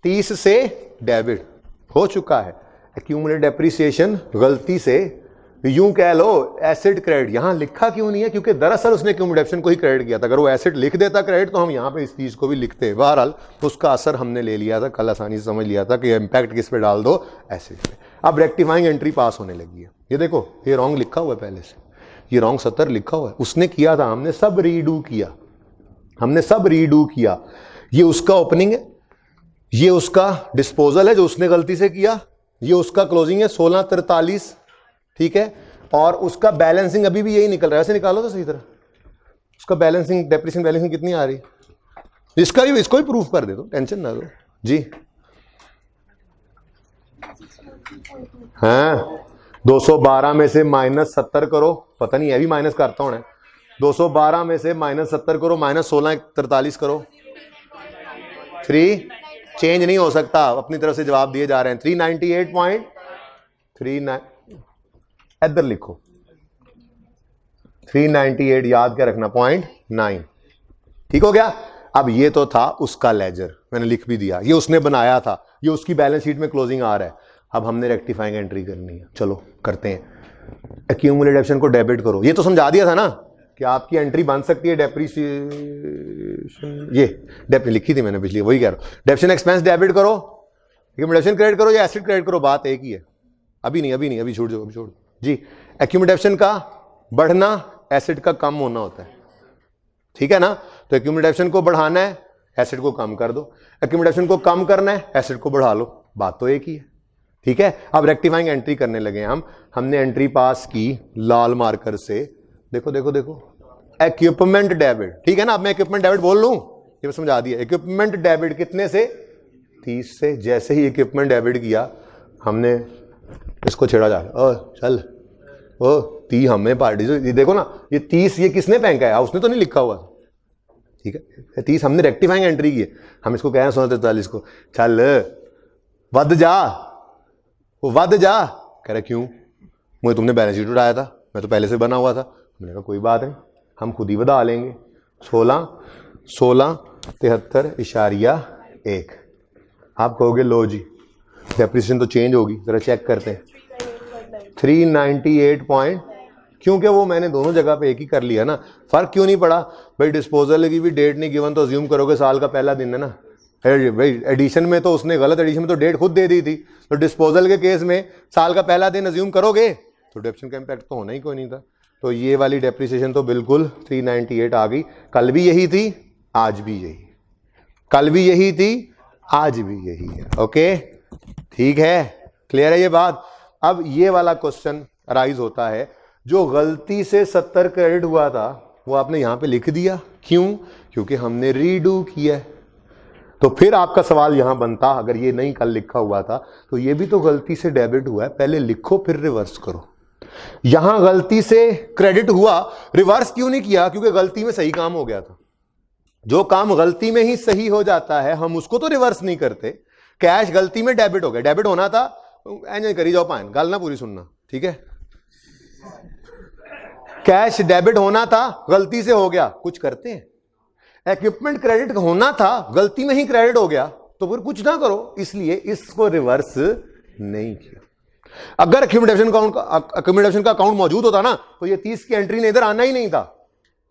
30 से डेबिट हो चुका है, एक्यूमुलेटेड डेप्रिसिएशन गलती से, यूं कह लो एसिड क्रेडिट, यहां लिखा क्यों नहीं है? क्योंकि दरअसल उसने एक्यूमुलेशन को ही क्रेडिट किया था, अगर वो एसिड लिख देता क्रेडिट तो हम यहां पे इस चीज को भी लिखते। बहरहाल उसका असर हमने ले लिया था, कल आसानी से समझ लिया था कि इंपैक्ट किस पे डाल दो, एसिड पे। अब रेक्टिफाइंग एंट्री पास होने लगी है, ये देखो ये रॉन्ग लिखा हुआ है पहले से, ये रॉन्ग 70 लिखा हुआ है, उसने किया था, हमने सब रीडू किया, हमने सब रीडू किया। ये उसका ओपनिंग है, ये उसका डिस्पोजल है जो उसने गलती से किया, ये उसका क्लोजिंग है 16:43, ठीक है, और उसका बैलेंसिंग अभी भी यही निकल रहा है, ऐसे निकालो तो सही तरह, उसका बैलेंसिंग डेप्रिसिएशन बैलेंसिंग कितनी आ रही, इसका भी इसको ही प्रूफ कर दे दो, टेंशन ना दो जी। हाँ 212 में से -70 करो, पता नहीं है भी माइनस करता हूं, 212 में से -70 करो, -16:43 करो, 3 चेंज नहीं हो सकता, अपनी तरफ से जवाब दिए जा रहे हैं। 398.39 इधर लिखो, 398 याद क्या रखना, 0.9, ठीक हो गया। अब ये तो था उसका लेजर, मैंने लिख भी दिया, ये उसने बनाया था, ये उसकी बैलेंस शीट में क्लोजिंग आ रहा है। अब हमने रेक्टिफाइंग एंट्री करनी है, चलो करते हैं। एक्यूमुलेशन को डेबिट करो, ये तो समझा दिया था ना कि आपकी एंट्री बन सकती है डेप्रिसिएशन, ये डेप्री लिखी थी मैंने पिछली, वही कह रहा हूं। डेप्रिसिएशन एक्सपेंस डेबिट करो, एक्यूमुलेशन क्रेडिट करो या एसिड क्रेडिट करो, बात एक ही है। अभी नहीं अभी छोड़ दो, अभी छोड़ दो जी। एक्यूमुलेशन का बढ़ना एसिड का कम होना होता है, ठीक है ना, तो एक्यूमुलेशन को बढ़ाना है, एसिड को कम कर दो, एक्यूमुलेशन को कम करना है, एसिड को बढ़ा लो, बात तो एक ही है, ठीक है। अब रेक्टिफाइंग एंट्री करने लगे हमने एंट्री पास की लाल मार्कर से, देखो देखो देखो, इक्विपमेंट डेबिट, ठीक है ना। अब मैं इक्विपमेंट डेबिट बोल लूं, ये मैं समझा दिया। इक्विपमेंट डेबिट कितने से? 30 से। जैसे ही इक्विपमेंट डेबिट किया हमने इसको छेड़ा जा, ओ चल ओ 30 हमें पार्टी से, ये देखो ना ये 30 ये किसने फेंका है? उसने तो नहीं लिखा हुआ, ठीक है। 30 हमने रेक्टिफाइंग एंट्री की है, हम इसको कह रहे हैं 143 को, चल वध जा, वो वध जा। कह रहे क्यों? मुझे तुमने बैलेंस शीट उठाया था, मैं तो पहले से बना हुआ था। मैंने कहा कोई बात नहीं, हम खुद ही बता लेंगे। 1673.1। आप कहोगे लो जी डेप्रिसिएशन तो चेंज होगी, जरा चेक करते हैं। 398 पॉइंट, क्योंकि वो मैंने दोनों जगह पे एक ही कर लिया ना, फर्क क्यों नहीं पड़ा भाई? डिस्पोजल की भी डेट नहीं गिवन तो अज्यूम करोगे साल का पहला दिन है ना भाई। एडिशन में तो उसने गलत, एडिशन में तो डेट खुद दे दी थी, तो डिस्पोजल के केस में साल का पहला दिन अज्यूम करोगे तो डेप्रिसिएशन का इम्पैक्ट तो होना ही कोई नहीं था। तो ये वाली डेप्रिसिएशन तो बिल्कुल 398 आ गई। कल भी यही थी, आज भी यही, कल भी यही थी, आज भी यही है। ओके ठीक है, क्लियर है ये बात। अब ये वाला क्वेश्चन अराइज होता है, जो गलती से 70 क्रेडिट हुआ था वो आपने यहां पे लिख दिया, क्यों? क्योंकि हमने रीडू किया है। तो फिर आपका सवाल यहां बनता, अगर ये नहीं कल लिखा हुआ था तो ये भी तो गलती से डेबिट हुआ है, पहले लिखो फिर रिवर्स करो। यहां गलती से क्रेडिट हुआ, रिवर्स क्यों नहीं किया? क्योंकि गलती में सही काम हो गया था। जो काम गलती में ही सही हो जाता है हम उसको तो रिवर्स नहीं करते। कैश गलती में डेबिट हो गया, डेबिट होना था, एंजॉय करी जाओ पाइन, गाल ना पूरी सुनना, ठीक है। कैश डेबिट होना था, गलती से हो गया, कुछ करते हैं। इक्विपमेंट क्रेडिट होना था, गलती में ही क्रेडिट हो गया, तो फिर कुछ ना करो, इसलिए इसको रिवर्स नहीं किया। अगर एक्यूमुलेशन का अकाउंट मौजूद होता ना तो ये 30 की एंट्री ने इधर आना ही नहीं था,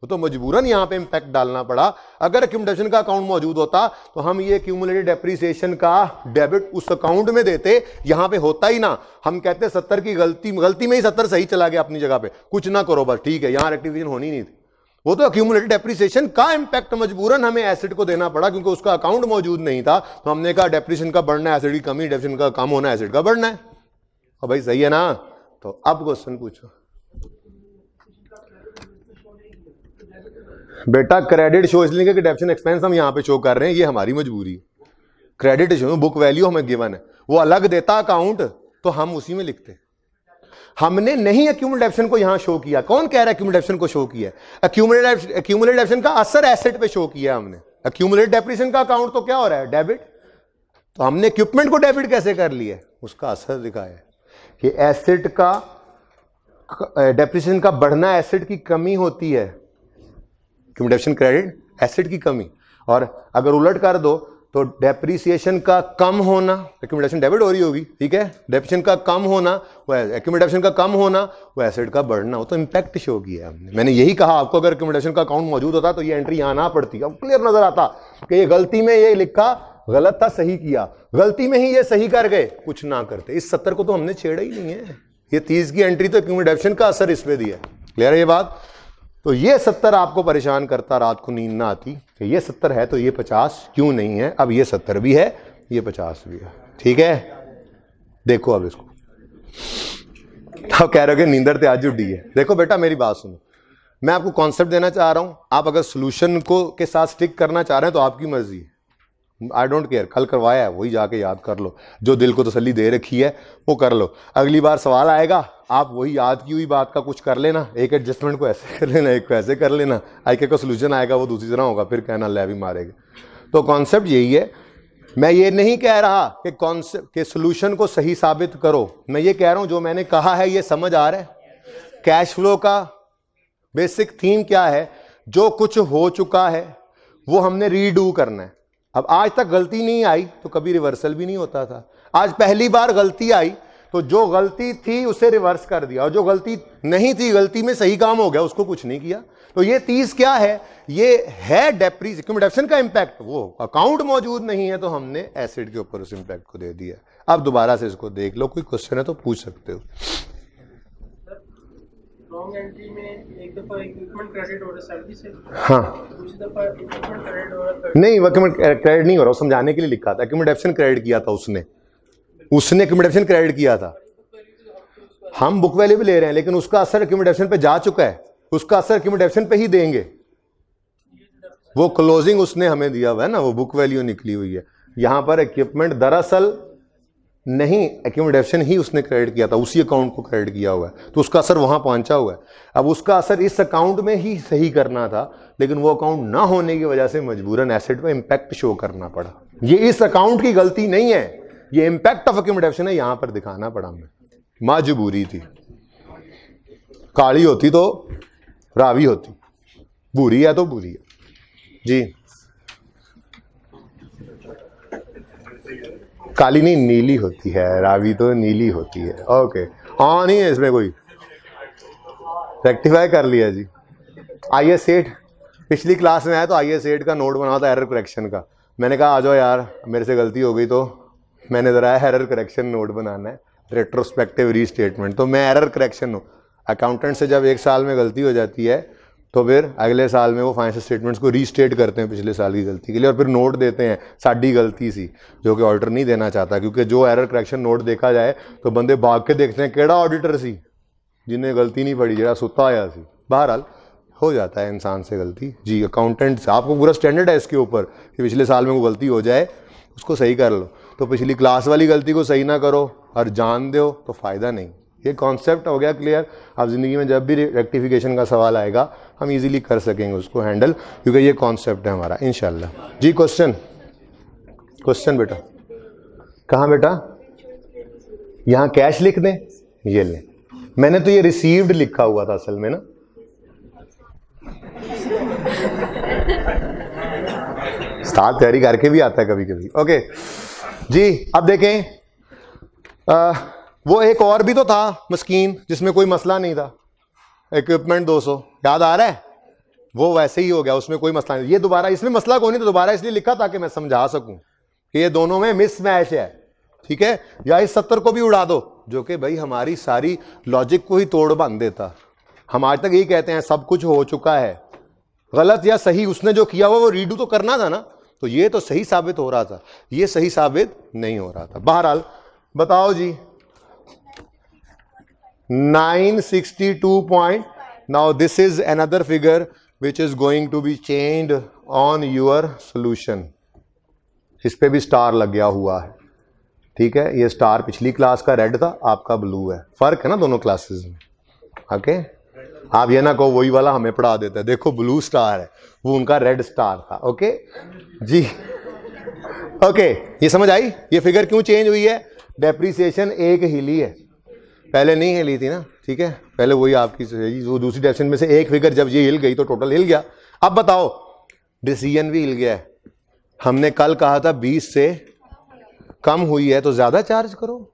तो मजबूरन यहां पे इंपैक्ट डालना पड़ा। अगर एक्यूमुलेशन का अकाउंट मौजूद होता तो हम ये एक्यूमुलेटेड डेप्रिसिएशन का डेबिट उस अकाउंट में देते, यहां पे होता ही ना। हम कहते 70 की गलती में ही 70 सही चला गया अपनी जगह पे, कुछ ना करो बस, ठीक है, यहां रेक्टिफिकेशन होनी नहीं थी। वो तो एक्यूमुलेटेड डेप्रिसिएशन का इंपैक्ट मजबूरन हमें एसेट को देना पड़ा, क्योंकि उसका अकाउंट मौजूद नहीं था। तो हमने कहा डेप्रिसिएशन का बढ़ना है, एसेट की कमी, डेप्रिसिएशन का कम होना है, एसेट का बढ़ना है। और भाई सही है ना? तो अब क्वेश्चन पूछो बेटा। क्रेडिट शो इसलिए कि डेप्रिसिएशन एक्सपेंस हम यहां पे शो कर रहे हैं, ये हमारी मजबूरी है। क्रेडिट शो बुक वैल्यू हमें गिवन है, वो अलग देता अकाउंट तो हम उसी में लिखते। हमने नहीं एक्यूमुलेटेड डेप्रिसिएशन को यहां शो किया। कौन कह रहा है एक्यूमुलेटेड डेप्रिसिएशन को शो किया? एक्यूमुलेटेड डेप्रिसिएशन का असर एसेट पे शो किया हमने। एक्यूमुलेटेड डेप्रिसिएशन का अकाउंट तो क्या हो रहा है? डेबिट। तो हमने इक्विपमेंट को डेबिट कैसे कर लिया? उसका असर दिखाया कि एसेट का डेप्रिसिएशन का बढ़ना एसेट की कमी होती है, एक्यूमुलेशन क्रेडिट एसेट की कमी। और अगर उलट कर दो तो डेप्रिसिएशन का कम होना, एक्यूमुलेशन डेबिट हो रही होगी, ठीक है, डेप्रिसिएशन का कम होना, वो एक्यूमुलेशन का कम होना, वो एसेट का बढ़ना, वो तो इंपैक्ट शो किया हमने। मैंने यही कहा आपको, अगर एक्यूमुलेशन का अकाउंट मौजूद होता तो ये एंट्री यहां ना पड़ती। अब क्लियर नजर आता कि ये गलती में ये लिखा गलत था, सही किया, गलती में ही ये सही कर गए, कुछ ना करते। इस 70 को तो हमने छेड़ा ही नहीं है। ये 30 की एंट्री तो एक्यूमुलेशन का असर इस पे दिया। क्लियर है ये बात? तो ये 70 आपको परेशान करता, रात को नींद ना आती कि ये 70 है तो ये 50 क्यों नहीं है। अब ये 70 भी है, ये 50 भी है, ठीक है। देखो अब इसको, अब कह रहे हो नींदर ते आज उड़ी है। देखो बेटा मेरी बात सुनो, मैं आपको कॉन्सेप्ट देना चाह रहा हूं, आप अगर सोल्यूशन को के साथ स्टिक करना चाह रहे हैं तो आपकी मर्जी है, आई डोंट केयर। कल करवाया है वही जाके याद कर लो, जो दिल को तसल्ली दे रखी है वो कर लो। अगली बार सवाल आएगा आप वही याद की हुई बात का कुछ कर लेना, एक एडजस्टमेंट को ऐसे कर लेना, एक को ऐसे कर लेना, आईके का सोल्यूशन आएगा वो दूसरी तरह होगा, फिर कहना ले भी मारेगा। तो कॉन्सेप्ट यही है। मैं ये नहीं कह रहा कि कॉन्सेप्ट के सोल्यूशन को सही साबित करो, मैं ये कह रहा हूं जो मैंने कहा है ये समझ आ रहा है। कैश फ्लो का बेसिक थीम क्या है? जो कुछ हो चुका है वो हमने रीडू करना है। अब आज तक गलती नहीं आई तो कभी रिवर्सल भी नहीं होता था। आज पहली बार गलती आई तो जो गलती थी उसे रिवर्स कर दिया, और जो गलती नहीं थी, गलती में सही काम हो गया, उसको कुछ नहीं किया। तो ये 30 क्या है? ये है डेप्रिसिएशन का इंपैक्ट। वो अकाउंट मौजूद नहीं है तो हमने एसेट के ऊपर उस इंपैक्ट को दे दिया। अब दोबारा से इसको देख लो, कोई क्वेश्चन है तो पूछ सकते हो। रॉन्ग एंट्री में एक दफा इक्विपमेंट क्रेडिट हो रहा है सैलरी से, हाँ, दूसरी दफा इक्विपमेंट क्रेडिट हो रहा है। नहीं इक्विपमेंट क्रेडिट नहीं हो रहा, समझाने के लिए लिखा था। एक्यूमुलेशन क्रेडिट किया था उसने एक्यूमुलेशन क्रेडिट किया था। हम बुक वैल्यू भी ले रहे हैं लेकिन उसका असर एक्यूमुलेशन पे जा चुका है, उसका असर एक्यूमुलेशन पे ही देंगे। वो क्लोजिंग उसने हमें दिया हुआ है ना, वो बुक वैल्यू निकली हुई है। यहां पर इक्विपमेंट दरअसल नहीं, इक्विपमेंट डेफिशिएंट ही उसने क्रेडिट किया था, उसी अकाउंट को क्रेडिट किया हुआ है, तो उसका असर वहां पहुंचा हुआ है। अब उसका असर इस अकाउंट में ही सही करना था, लेकिन वो अकाउंट ना होने की वजह से मजबूरन एसेट पे इंपैक्ट शो करना पड़ा। ये इस अकाउंट की गलती नहीं है, ये इंपैक्ट ऑफ इक्विपमेंट डेफिशिएंट है, यहां पर दिखाना पड़ा हमें, मजबूरी थी। काली होती तो रावी होती, बुरी है तो बुरी है जी। काली नहीं, नीली होती है, रावी तो नीली होती है। ओके, हाँ नहीं है इसमें कोई, रेक्टिफाई कर लिया जी। IS8 पिछली क्लास में आया तो IS8 का नोट बना था एरर करेक्शन का। मैंने कहा आ जाओ यार, मेरे से गलती हो गई, तो मैंने ज़रा एरर करेक्शन नोट बनाना है, रेट्रोस्पेक्टिव रीस्टेटमेंट। तो मैं एरर करेक्शन हूँ, अकाउंटेंट से जब एक साल में गलती हो जाती है तो फिर अगले साल में वो फाइनेंशियल स्टेटमेंट्स को रीस्टेट करते हैं पिछले साल की गलती के लिए, और फिर नोट देते हैं साड़ी गलती सी, जो कि ऑडिटर नहीं देना चाहता, क्योंकि जो एरर करेक्शन नोट देखा जाए तो बंदे भाग के देखते हैं केड़ा ऑडिटर सी जिन्हें गलती नहीं पड़ी, जरा सुता आया सी। बहरहाल हो जाता है इंसान से गलती जी। अकाउंटेंट से आपको पूरा स्टैंडर्ड है इसके ऊपर कि पिछले साल में वो गलती हो जाए उसको सही कर लो, तो पिछली क्लास वाली गलती को सही ना करो और जान दो तो फ़ायदा नहीं। ये कॉन्सेप्ट हो गया क्लियर। अब ज़िंदगी में जब भी रेक्टिफिकेशन का सवाल आएगा हम इजीली कर सकेंगे उसको हैंडल, क्योंकि ये कॉन्सेप्ट है हमारा इंशाल्लाह जी। क्वेश्चन बेटा, कहाँ बेटा? यहाँ कैश लिख दें, ये ले, मैंने तो ये रिसीव्ड लिखा हुआ था असल में ना। साथ तैयारी करके भी आता है कभी कभी। ओके जी, अब देखें वो एक और भी तो था मस्कीन जिसमें कोई मसला नहीं था, इक्विपमेंट 200, याद आ रहा है? वो वैसे ही हो गया, उसमें कोई मसला नहीं। ये दोबारा इसमें मसला कोई नहीं, तो दोबारा इसलिए लिखा ताकि मैं समझा सकूं कि ये दोनों में मिसमैच है, ठीक है। या इस 70 को भी उड़ा दो, जो कि भाई हमारी सारी लॉजिक को ही तोड़ बांध देता। हम आज तक यही कहते हैं सब कुछ हो चुका है, गलत या सही उसने जो किया हुआ वो रीडू तो करना था ना, तो ये तो सही साबित हो रहा था, ये सही साबित नहीं हो रहा था। बहरहाल बताओ जी, 962 point. Now this is another figure which is going to be changed on your solution. इस पे भी स्टार लग गया हुआ है, ठीक है। ये स्टार पिछली क्लास का रेड था, आपका ब्लू है, फर्क है ना दोनों क्लासेस में। ओके, आप ये ना कहो वही वाला हमें पढ़ा देता है, देखो ब्लू स्टार है, वो उनका रेड स्टार था। ओके जी, ओके, ये समझ आई ये फिगर क्यों चेंज हुई है? डेप्रीसिएशन एक हिली है, पहले नहीं हिली थी ना, ठीक है। पहले वही आपकी वो दूसरी डेफिनेशन में से एक फिगर जब ये हिल गई तो टोटल हिल गया। अब बताओ, डिसीजन भी हिल गया है। हमने कल कहा था 20 से कम हुई है तो ज्यादा चार्ज करो,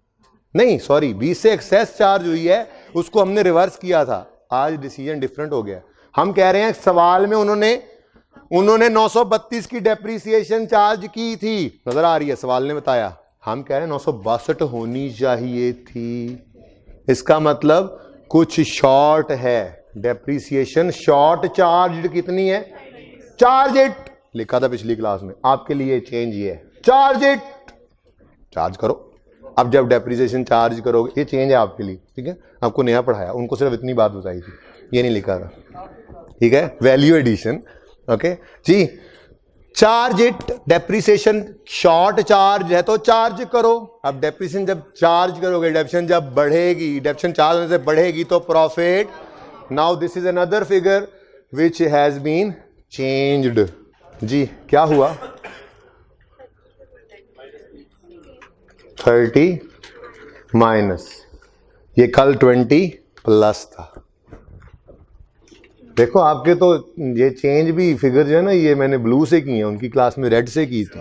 नहीं सॉरी 20 से एक्सेस चार्ज हुई है उसको हमने रिवर्स किया था। आज डिसीजन डिफरेंट हो गया। हम कह रहे हैं सवाल में उन्होंने 932 की डेप्रीसिएशन चार्ज की थी, नजर आ रही है, सवाल ने बताया। हम कह रहे हैं 962 होनी चाहिए थी। इसका मतलब कुछ शॉर्ट है, डेप्रीसिएशन शॉर्ट चार्ज कितनी है? चार्ज इट लिखा था पिछली क्लास में, आपके लिए चेंज ये है, चार्ज इट, चार्ज करो। अब जब डेप्रीसिएशन चार्ज करोगे, ये चेंज है आपके लिए, ठीक है। आपको नया पढ़ाया, उनको सिर्फ इतनी बात बताई थी, ये नहीं लिखा था, ठीक है। Value addition, okay ji. Charge it, depreciation short charge है तो चार्ज करो। अब डेप्रीसिएशन जब चार्ज करोगे, डेप्रीसिएशन जब बढ़ेगी, डेप्रीसिएशन चार्ज होने से बढ़ेगी तो profit. Now this is another figure which has been changed. जी क्या हुआ? 30 माइनस, ये कल 20 प्लस था। देखो आपके तो ये चेंज भी फिगर जो है ना, ये मैंने ब्लू से की है, उनकी क्लास में रेड से की थी।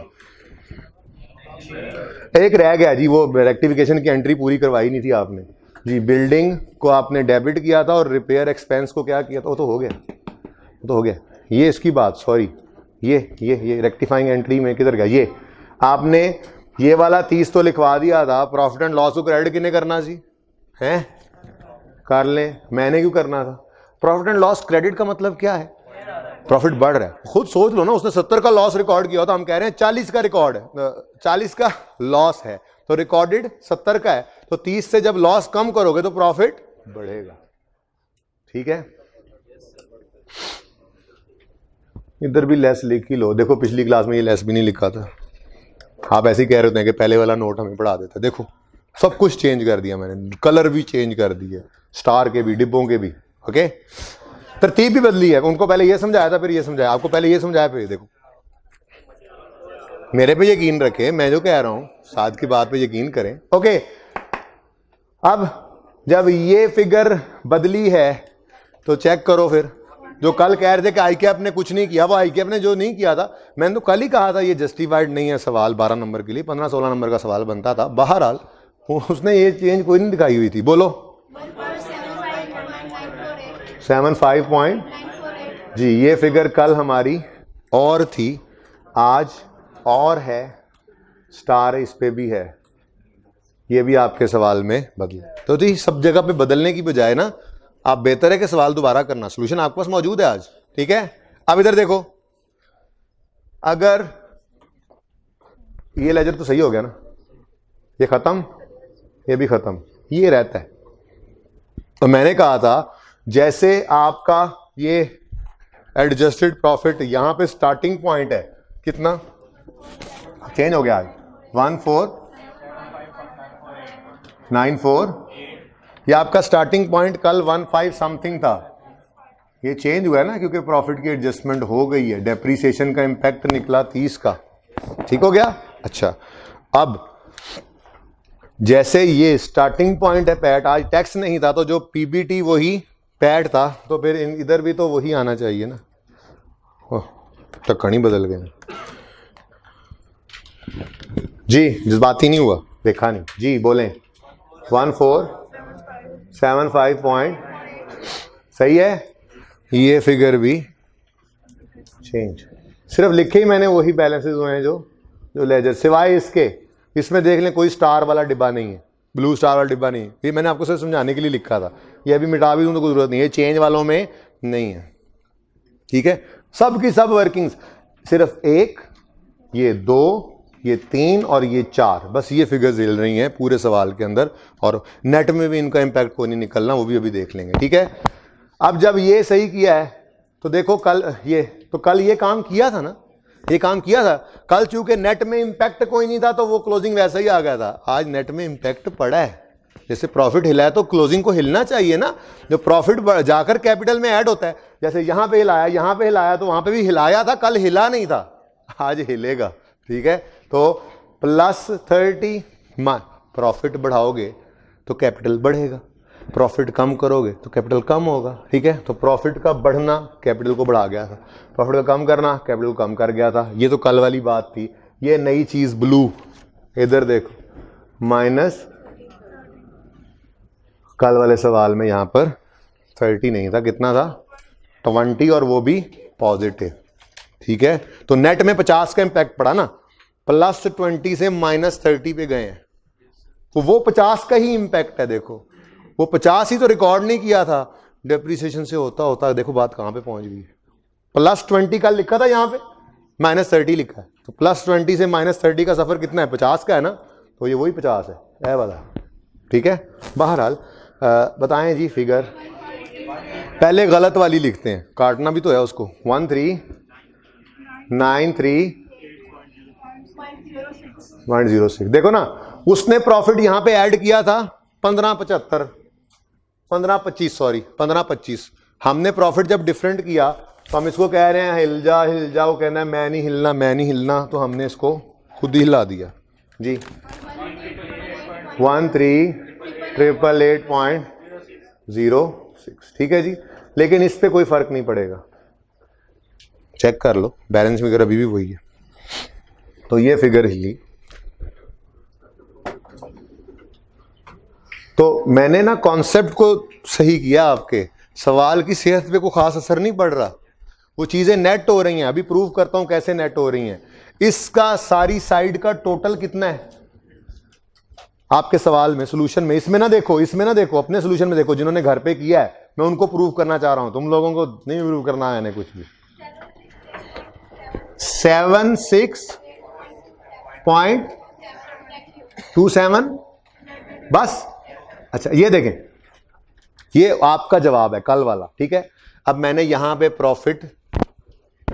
एक रह गया जी, वो रेक्टिफिकेशन की एंट्री पूरी करवाई नहीं थी आपने जी। बिल्डिंग को आपने डेबिट किया था और रिपेयर एक्सपेंस को क्या किया था, वो तो हो गया, वो तो हो गया। ये इसकी बात, सॉरी, ये रेक्टिफाइंग एंट्री में किधर गया? ये आपने ये वाला 30 तो लिखवा दिया था, प्रॉफिट एंड लॉस को क्रेडिट कितने करना जी हैं? कर लें, मैंने क्यों करना था? प्रॉफिट एंड लॉस क्रेडिट का मतलब क्या है? प्रॉफिट बढ़ रहा है। खुद सोच लो ना, उसने 70 का लॉस रिकॉर्ड किया था, हम कह रहे हैं 40 का रिकॉर्ड है, 40 का लॉस है, तो रिकॉर्डेड 70 का है, तो 30 से जब लॉस कम करोगे तो प्रॉफिट बढ़ेगा, ठीक है। इधर भी लेस लिख ही लो। देखो पिछली क्लास में ये लेस भी नहीं लिखा था, आप ऐसे ही कह रहे होते हैं कि पहले वाला नोट हमें पढ़ा देता। देखो सब कुछ चेंज कर दिया मैंने, कलर भी चेंज कर दिए, स्टार के भी, डिब्बों के भी। ओके, तरतीब भी बदली है। उनको पहले ये समझाया था फिर ये समझाया, आपको पहले ये समझाया फिर ये। देखो मेरे पे यकीन रखें, मैं जो कह रहा हूं साथ की बात पे यकीन करें। ओके, अब जब ये फिगर बदली है तो चेक करो फिर। जो कल कह रहे थे कि आईकेएप ने कुछ नहीं किया, वो आईकेएप ने जो नहीं किया था, मैंने तो कल ही कहा था ये जस्टिफाइड नहीं है सवाल 12 नंबर के लिए, 15-16 नंबर का सवाल बनता था। बहरहाल उसने ये चेंज कोई नहीं दिखाई हुई थी। बोलो 75 पॉइंट जी, ये फिगर कल हमारी और थी, आज और है, स्टार इस पे भी है, ये भी आपके सवाल में बदल। तो जी सब जगह पे बदलने की बजाय ना आप बेहतर है कि सवाल दोबारा करना, सॉल्यूशन आपके पास मौजूद है आज। ठीक है, अब इधर देखो, अगर ये लेजर तो सही हो गया ना, ये खत्म, ये भी खत्म, ये रहता है। तो मैंने कहा था जैसे आपका ये एडजस्टेड प्रॉफिट यहां पे स्टार्टिंग पॉइंट है, कितना चेंज हो गया आज 1494, ये आपका स्टार्टिंग पॉइंट कल 15 समथिंग था, ये चेंज हुआ है ना क्योंकि प्रॉफिट की एडजस्टमेंट हो गई है, डेप्रीसिएशन का इंपैक्ट निकला 30 का। ठीक हो गया। अच्छा, अब जैसे ये स्टार्टिंग पॉइंट है पैट, आज टैक्स नहीं था तो जो पीबीटी वही पैट था, तो फिर इधर भी तो वही आना चाहिए ना। टक्का नहीं बदल गए जी, जज्बाती नहीं हुआ, देखा नहीं जी, बोलें 1475 पॉइंट सही है। ये फिगर भी चेंज, सिर्फ लिखे ही मैंने वही बैलेंसेस हुए हैं जो लेजर, सिवाय इसके, इसमें देख लें कोई स्टार वाला डिब्बा नहीं है, ब्लू स्टार वाला डिब्बा नहीं है, ये मैंने आपको सिर्फ समझाने के लिए लिखा था। ये अभी मिटा भी दूं तो कोई जरूरत नहीं है, चेंज वालों में नहीं है। ठीक है, सब की सब वर्किंग्स, सिर्फ एक, ये 2, ये 3 और ये 4, बस ये फिगर्स हिल रही हैं पूरे सवाल के अंदर, और नेट में भी इनका इंपैक्ट कोई नहीं निकलना, वो भी अभी देख लेंगे। ठीक है, अब जब ये सही किया है तो देखो कल ये काम किया था ना, ये काम किया था कल, चूंकि नेट में इंपैक्ट कोई नहीं था तो वो क्लोजिंग वैसा ही आ गया था। आज नेट में इंपैक्ट पड़ा है, जैसे प्रॉफिट हिला है तो क्लोजिंग को हिलना चाहिए ना, जो प्रॉफिट जाकर कैपिटल में ऐड होता है, जैसे यहां पे हिलाया, यहां पे हिलाया, तो वहां पे भी हिलाया था, कल हिला नहीं था, आज हिलेगा। ठीक है, तो +30 प्रॉफिट बढ़ाओगे तो कैपिटल बढ़ेगा, प्रॉफिट कम करोगे तो कैपिटल कम होगा। ठीक है, तो प्रॉफिट का बढ़ना कैपिटल को बढ़ा गया था, प्रॉफिट का कम करना कैपिटल को कम कर गया था। ये तो कल वाली बात थी। ये नई चीज ब्लू, इधर देखो, माइनस कल वाले सवाल में यहां पर 30 नहीं था, कितना था 20, और वो भी पॉजिटिव। ठीक है, तो नेट में 50 का इंपैक्ट पड़ा ना, +20 से -30 पे गए हैं, तो वो 50 का ही इंपैक्ट है। देखो वो 50 ही तो रिकॉर्ड नहीं किया था, डेप्रीसिएशन से होता होता देखो बात कहां पे पहुंच गई। +20 का लिखा था, यहां पे -30 लिखा है, तो +20 से -30 का सफर कितना है, 50 का है ना, तो ये वही 50 है, ऐ वाला। ठीक है, बहरहाल बताएं जी फिगर, पहले गलत वाली लिखते हैं, काटना भी तो है उसको, 1393.06 देखो ना, उसने प्रॉफिट यहां पे ऐड किया था 1525, हमने प्रॉफिट जब डिफरेंट किया तो हम इसको कह रहे हैं हिल जा, वो कहना है मैं नहीं हिलना, तो हमने इसको खुद ही हिला दिया जी। 13,888.06 ठीक है जी, लेकिन इस पे कोई फर्क नहीं पड़ेगा, चेक कर लो, बैलेंस फिगर अभी भी वही है। तो ये फिगर हिली, तो मैंने ना कॉन्सेप्ट को सही किया, आपके सवाल की सेहत पे कोई खास असर नहीं पड़ रहा, वो चीजें नेट हो रही हैं। अभी प्रूव करता हूं कैसे नेट हो रही हैं। इसका सारी साइड का टोटल कितना है आपके सवाल में, सोल्यूशन में, इसमें ना देखो, अपने सोल्यूशन में देखो, जिन्होंने घर पे किया है, मैं उनको प्रूव करना चाह रहा हूं, तुम लोगों को नहीं प्रूव करना है कुछ भी। 76.27 बस। अच्छा ये देखें, ये आपका जवाब है कल वाला। ठीक है, अब मैंने यहां पे प्रॉफिट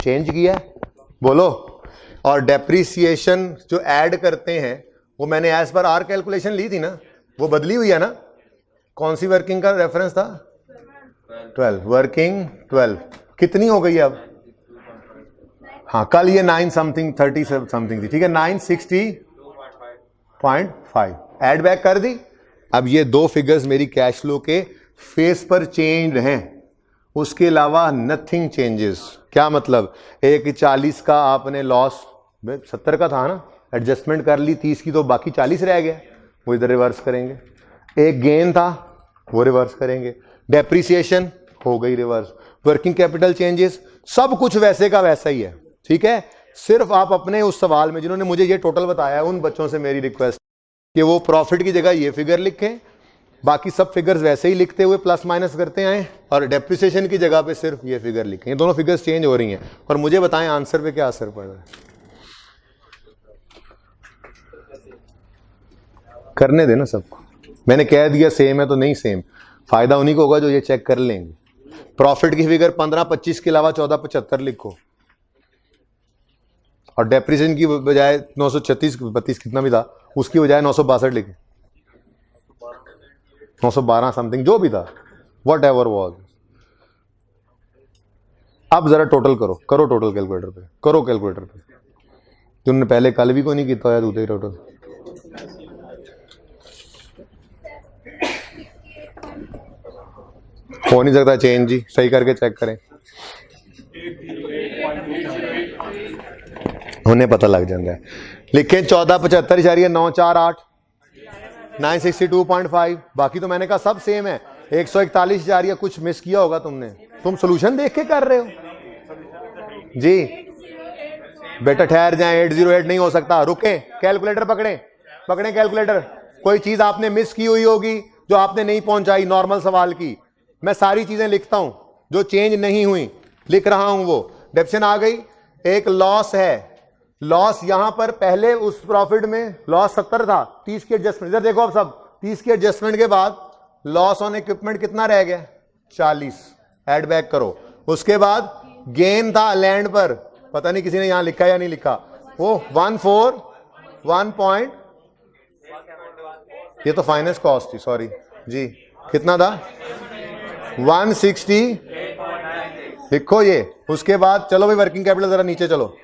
चेंज किया है, बोलो। और डेप्रिसिएशन जो ऐड करते हैं वो मैंने एज पर आर कैलकुलेशन ली थी ना, वो बदली हुई है ना। कौन सी वर्किंग का रेफरेंस था? 12, वर्किंग 12 कितनी हो गई अब? हाँ, कल ये 9 समथिंग 30 समथिंग थी, ठीक है, 960.5 ऐड बैक कर दी। अब ये दो फिगर्स मेरी कैश फ्लो के फेस पर चेंज हैं, उसके अलावा नथिंग चेंजेस। क्या मतलब? एक 40 का आपने लॉस, 70 का था ना, एडजस्टमेंट कर ली 30 की, तो बाकी 40 रह गया, वो इधर रिवर्स करेंगे। एक गेन था, वो रिवर्स करेंगे। डेप्रिसिएशन हो गई रिवर्स। वर्किंग कैपिटल चेंजेस, सब कुछ वैसे का वैसा ही है, ठीक है। सिर्फ आप अपने उस सवाल में जिन्होंने मुझे ये टोटल बताया है, उन बच्चों से मेरी रिक्वेस्ट कि वो प्रॉफिट की जगह ये फिगर लिखें, बाकी सब फिगर्स वैसे ही लिखते हुए प्लस माइनस करते आए, और डेप्रिसिएशन की जगह पे सिर्फ ये फिगर लिखें। ये दोनों फिगर्स चेंज हो रही हैं, और मुझे बताएं आंसर पे क्या असर पड़ रहा है। करने देना सबको, मैंने कह दिया सेम है तो नहीं सेम, फायदा उन्हीं को होगा जो ये चेक कर लेंगे। प्रॉफिट की फिगर 15-25 के अलावा 14-75 लिखो, और डेप्रिसिएशन की बजाय 936-32 कितना भी था, उसकी बजाय 962 लिखे, 912 समथिंग जो भी था, वट एवर वॉज। अब जरा टोटल करो टोटल कैलकुलेटर पे, करो कैलकुलेटर पे। तुमने पहले कल भी को नहीं किया है दूसरे टोटल। हो नहीं सकता चेंज जी, सही करके चेक करें, उन्हें पता लग जाता है। लिखें 1475.948 962.5, बाकी तो मैंने कहा सब सेम है। 141 कुछ मिस किया होगा तुमने, तुम सोल्यूशन देख के कर रहे हो जी। बेटा ठहर जाएं, 808 नहीं हो सकता, रुके, कैलकुलेटर पकड़ें कैलकुलेटर। कोई चीज आपने मिस की हुई होगी जो आपने नहीं पहुंचाई नॉर्मल सवाल की। मैं सारी चीजें लिखता हूं जो चेंज नहीं हुई, लिख रहा हूं वो। डेप्शन आ गई, एक लॉस है, लॉस यहां पर पहले उस प्रॉफिट में लॉस 70 था, 30 की एडजस्टमेंट, इधर देखो अब सब 30 की एडजस्टमेंट के बाद लॉस ऑन इक्विपमेंट कितना रह गया? 40, ऐड बैक करो। उसके बाद गेन था लैंड पर, पता नहीं किसी ने यहां लिखा या नहीं लिखा, वो 141 पॉइंट, ये तो फाइनेंस कॉस्ट थी, सॉरी जी, कितना था? 160 लिखो ये। उसके बाद चलो भाई वर्किंग कैपिटल जरा नीचे चलो।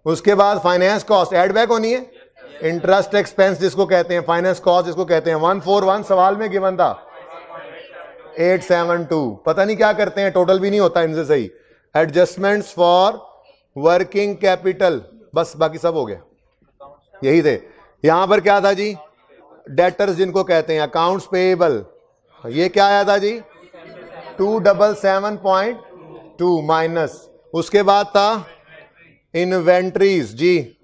उसके बाद फाइनेंस कॉस्ट ऐड बैक होनी है, इंटरेस्ट एक्सपेंस जिसको कहते हैं, फाइनेंस कॉस्ट जिसको कहते हैं। 141 सवाल में गिवन था, 872, पता नहीं क्या करते हैं, टोटल भी नहीं होता इनसे सही। एडजस्टमेंट्स फॉर वर्किंग कैपिटल, बस बाकी सब हो गया, यही थे। यहां पर क्या था जी? डेटर्स जिनको कहते हैं, अकाउंट्स पेएबल, ये क्या आया था जी? 277.2 माइनस। उसके बाद था इन्वेंट्रीज जी,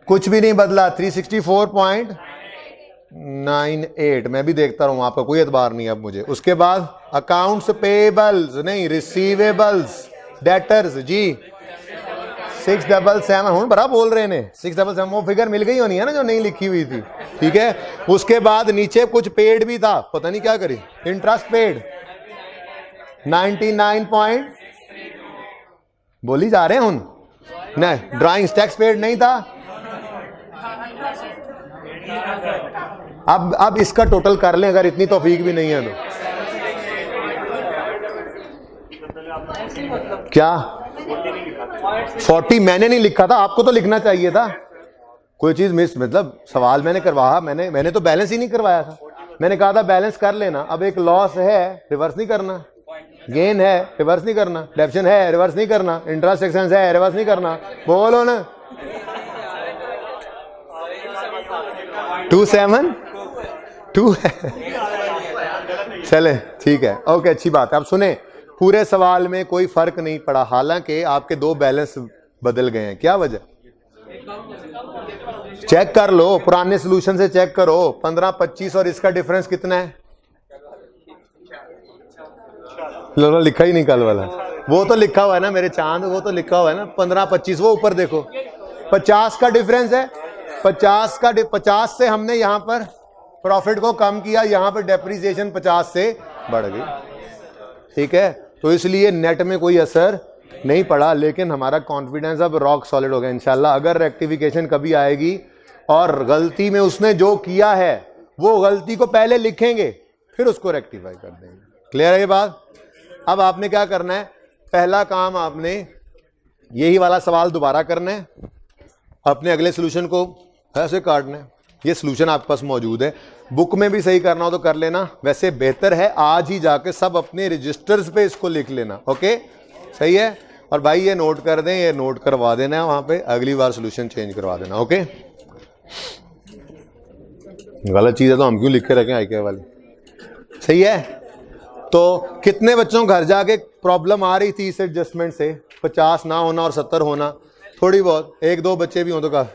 कुछ भी नहीं बदला, 364.98। मैं भी देखता रहूं, आपका कोई एतबार नहीं अब मुझे। उसके बाद अकाउंट्स पेएबल्स नहीं, रिसीवेबल्स, डेटर्स जी 677, हूं बड़ा बोल रहे ने 677, वो फिगर मिल गई होनी है ना जो नहीं लिखी हुई थी, ठीक है। उसके बाद नीचे कुछ पेड भी था, पता नहीं क्या करी, इंटरेस्ट पेड 99 बोली जा रहे हैं हूं, नहीं ड्राइंग टैक्स पेड नहीं था। अब इसका टोटल कर लें, अगर इतनी तौफीक भी नहीं है तो। क्या 40 मैंने नहीं लिखा था, आपको तो लिखना चाहिए था। कोई चीज मिस, मतलब सवाल मैंने करवाया, मैंने तो बैलेंस ही नहीं करवाया था। मैंने कहा था बैलेंस कर लेना। अब एक लॉस है, रिवर्स नहीं करना, गेन है, रिवर्स नहीं करना, डेप्शन है, रिवर्स नहीं करना, इंटरेस्ट एक्सपेंस है, रिवर्स नहीं करना, बोलो ना। 272 चले ठीक है, ओके, अच्छी बात है। अब सुने, पूरे सवाल में कोई फर्क नहीं पड़ा, हालांकि आपके दो बैलेंस बदल गए हैं। क्या वजह? चेक कर लो, पुराने सॉल्यूशन से चेक करो। 15-25 और इसका डिफरेंस कितना है? लो लिखा ही नहीं कल वाला, वो तो लिखा हुआ है ना मेरे चांद, वो तो लिखा हुआ है ना 15-25, वो ऊपर देखो 50 का डिफरेंस है। 50 से हमने यहां पर प्रॉफिट को कम किया, यहां पर डेप्रिसिएशन 50 से बढ़ गई, ठीक है। तो इसलिए नेट में कोई असर नहीं पड़ा, लेकिन हमारा कॉन्फिडेंस अब रॉक सॉलिड हो गया इंशाल्लाह। अगर रेक्टिफिकेशन कभी आएगी और गलती में उसने जो किया है वो गलती को पहले लिखेंगे फिर उसको रेक्टिफाई कर देंगे। क्लियर है ये बात? अब आपने क्या करना है, पहला काम आपने यही वाला सवाल दोबारा करना है, अपने अगले सोल्यूशन को ऐसे काटना है। ये सोल्यूशन आपके पास मौजूद है, बुक में भी सही करना हो तो कर लेना, वैसे बेहतर है आज ही जाके सब अपने रजिस्टर्स पे इसको लिख लेना। ओके, सही है? और भाई ये नोट कर दें, ये नोट करवा देना है वहां पे, अगली बार सोल्यूशन चेंज करवा देना। ओके, गलत चीज है तो हम क्यों लिख के रखें आई के वाली, सही है? तो कितने बच्चों घर जाके प्रॉब्लम आ रही थी इस एडजस्टमेंट से, 50 ना होना और 70 होना, थोड़ी बहुत, एक दो बच्चे भी हो तो का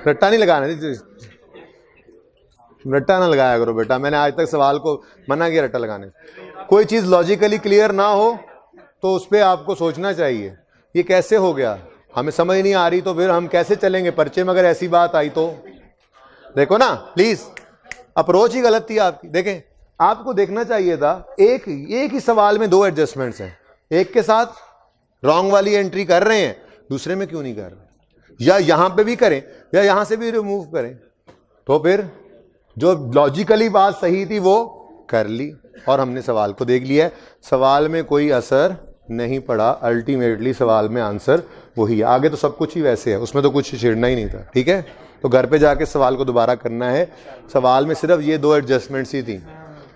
रट्टा नहीं लगाना, रट्टा ना लगाया करो बेटा, मैंने आज तक सवाल को मना किया रट्टा लगाने। कोई चीज लॉजिकली क्लियर ना हो तो उस पर आपको सोचना चाहिए, ये कैसे हो गया, हमें समझ नहीं आ रही तो फिर हम कैसे चलेंगे पर्चे में, अगर ऐसी बात आई तो देखो ना, प्लीज अप्रोच ही गलत थी आपकी। देखें, आपको देखना चाहिए था एक ही सवाल में 2 एडजस्टमेंट्स हैं, एक के साथ रॉन्ग वाली एंट्री कर रहे हैं, दूसरे में क्यों नहीं कर रहे, या यहां पे भी करें या यहां से भी रिमूव करें, तो फिर जो लॉजिकली बात सही थी वो कर ली और हमने सवाल को देख लिया। सवाल में कोई असर नहीं पड़ा, अल्टीमेटली सवाल में आंसर वही है, आगे तो सब कुछ ही वैसे है, उसमें तो कुछ छेड़ना ही नहीं था। ठीक है, तो घर पे जाके सवाल को दोबारा करना है। सवाल में सिर्फ ये 2 एडजस्टमेंट्स ही थी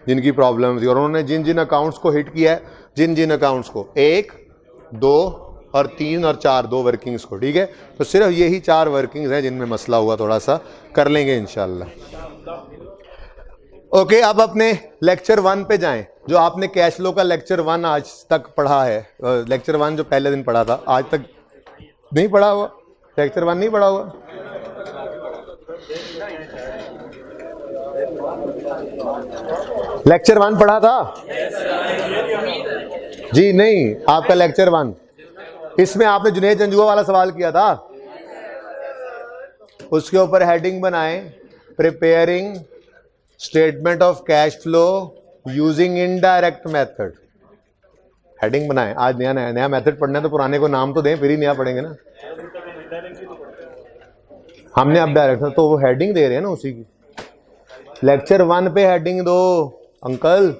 जिनकी प्रॉब्लम थी, और उन्होंने जिन जिन अकाउंट्स को हिट किया है, जिन जिन अकाउंट्स को 1, 2 और 3 और 4, 2 वर्किंग्स को, ठीक है, तो सिर्फ यही 4 वर्किंग्स हैं जिनमें मसला हुआ, थोड़ा सा कर लेंगे इंशाल्लाह। ओके, अब अपने लेक्चर 1 पे जाएं, जो आपने कैश फ्लो का लेक्चर 1 आज तक पढ़ा है, लेक्चर 1 जो पहले दिन पढ़ा था, आज तक नहीं पढ़ा हुआ, लेक्चर 1 नहीं पढ़ा हुआ। लेक्चर 1 पढ़ा था जी? नहीं, आपका लेक्चर 1, इसमें आपने जुनेद जंजुआ वाला सवाल किया था, उसके ऊपर हेडिंग बनाए, preparing statement of cash flow using indirect method. Heading बनाए, आज नया मेथड पढ़ना है तो पुराने को नाम तो दें, फिर ही नया पढ़ेंगे ना। हमने अब डायरेक्ट, तो वो हेडिंग दे रहे हैं ना उसी की। लेक्चर 1 पे हेडिंग दो अंकल,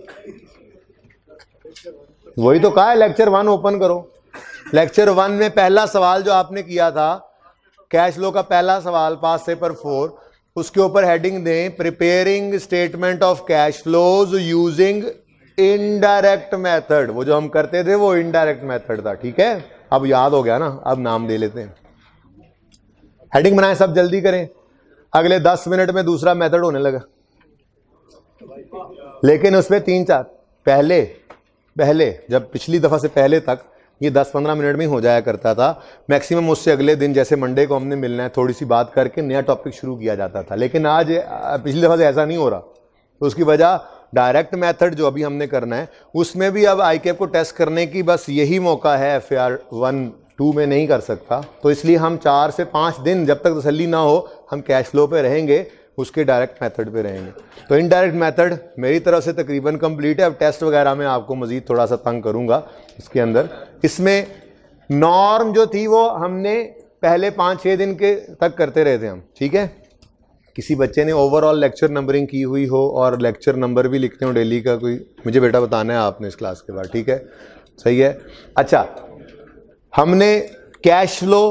वही तो कहा है, लेक्चर 1 ओपन करो। लेक्चर 1 में पहला सवाल जो आपने किया था, कैश फ्लो का पहला सवाल, पास पेपर 4, उसके ऊपर हेडिंग दें preparing statement of cash flows using indirect method. वो जो हम करते थे वो इनडायरेक्ट मेथड था, ठीक है, अब याद हो गया ना, अब नाम दे लेते हैं। हेडिंग बनाएं, सब जल्दी करें, अगले 10 मिनट में दूसरा मेथड होने लगा, लेकिन उसमें 3-4 पहले जब पिछली दफा से पहले तक ये 10-15 मिनट में हो जाया करता था मैक्सिमम, उससे अगले दिन जैसे मंडे को हमने मिलना है, थोड़ी सी बात करके नया टॉपिक शुरू किया जाता था, लेकिन आज पिछली दफा से ऐसा नहीं हो रहा। तो उसकी वजह डायरेक्ट मेथड जो अभी हमने करना है, उसमें भी अब आईकेप को टेस्ट करने की बस यही मौका है, FAR 1-2 में नहीं कर सकता, तो इसलिए हम 4 से 5 दिन जब तक तसल्ली ना हो हम कैश फ्लो पे रहेंगे, उसके डायरेक्ट मेथड पे रहेंगे। तो इनडायरेक्ट मेथड मेरी तरफ से तकरीबन कंप्लीट है, अब टेस्ट वगैरह में आपको मजीद थोड़ा सा तंग करूंगा इसके अंदर। इसमें नॉर्म जो थी वो हमने पहले 5-6 दिन के तक करते रहे थे हम, ठीक है। किसी बच्चे ने ओवरऑल लेक्चर नंबरिंग की हुई हो और लेक्चर नंबर भी लिखते हो डेली का, कोई मुझे बेटा बताना है आपने इस क्लास के बाद, ठीक है, सही है। अच्छा, हमने कैश फ्लो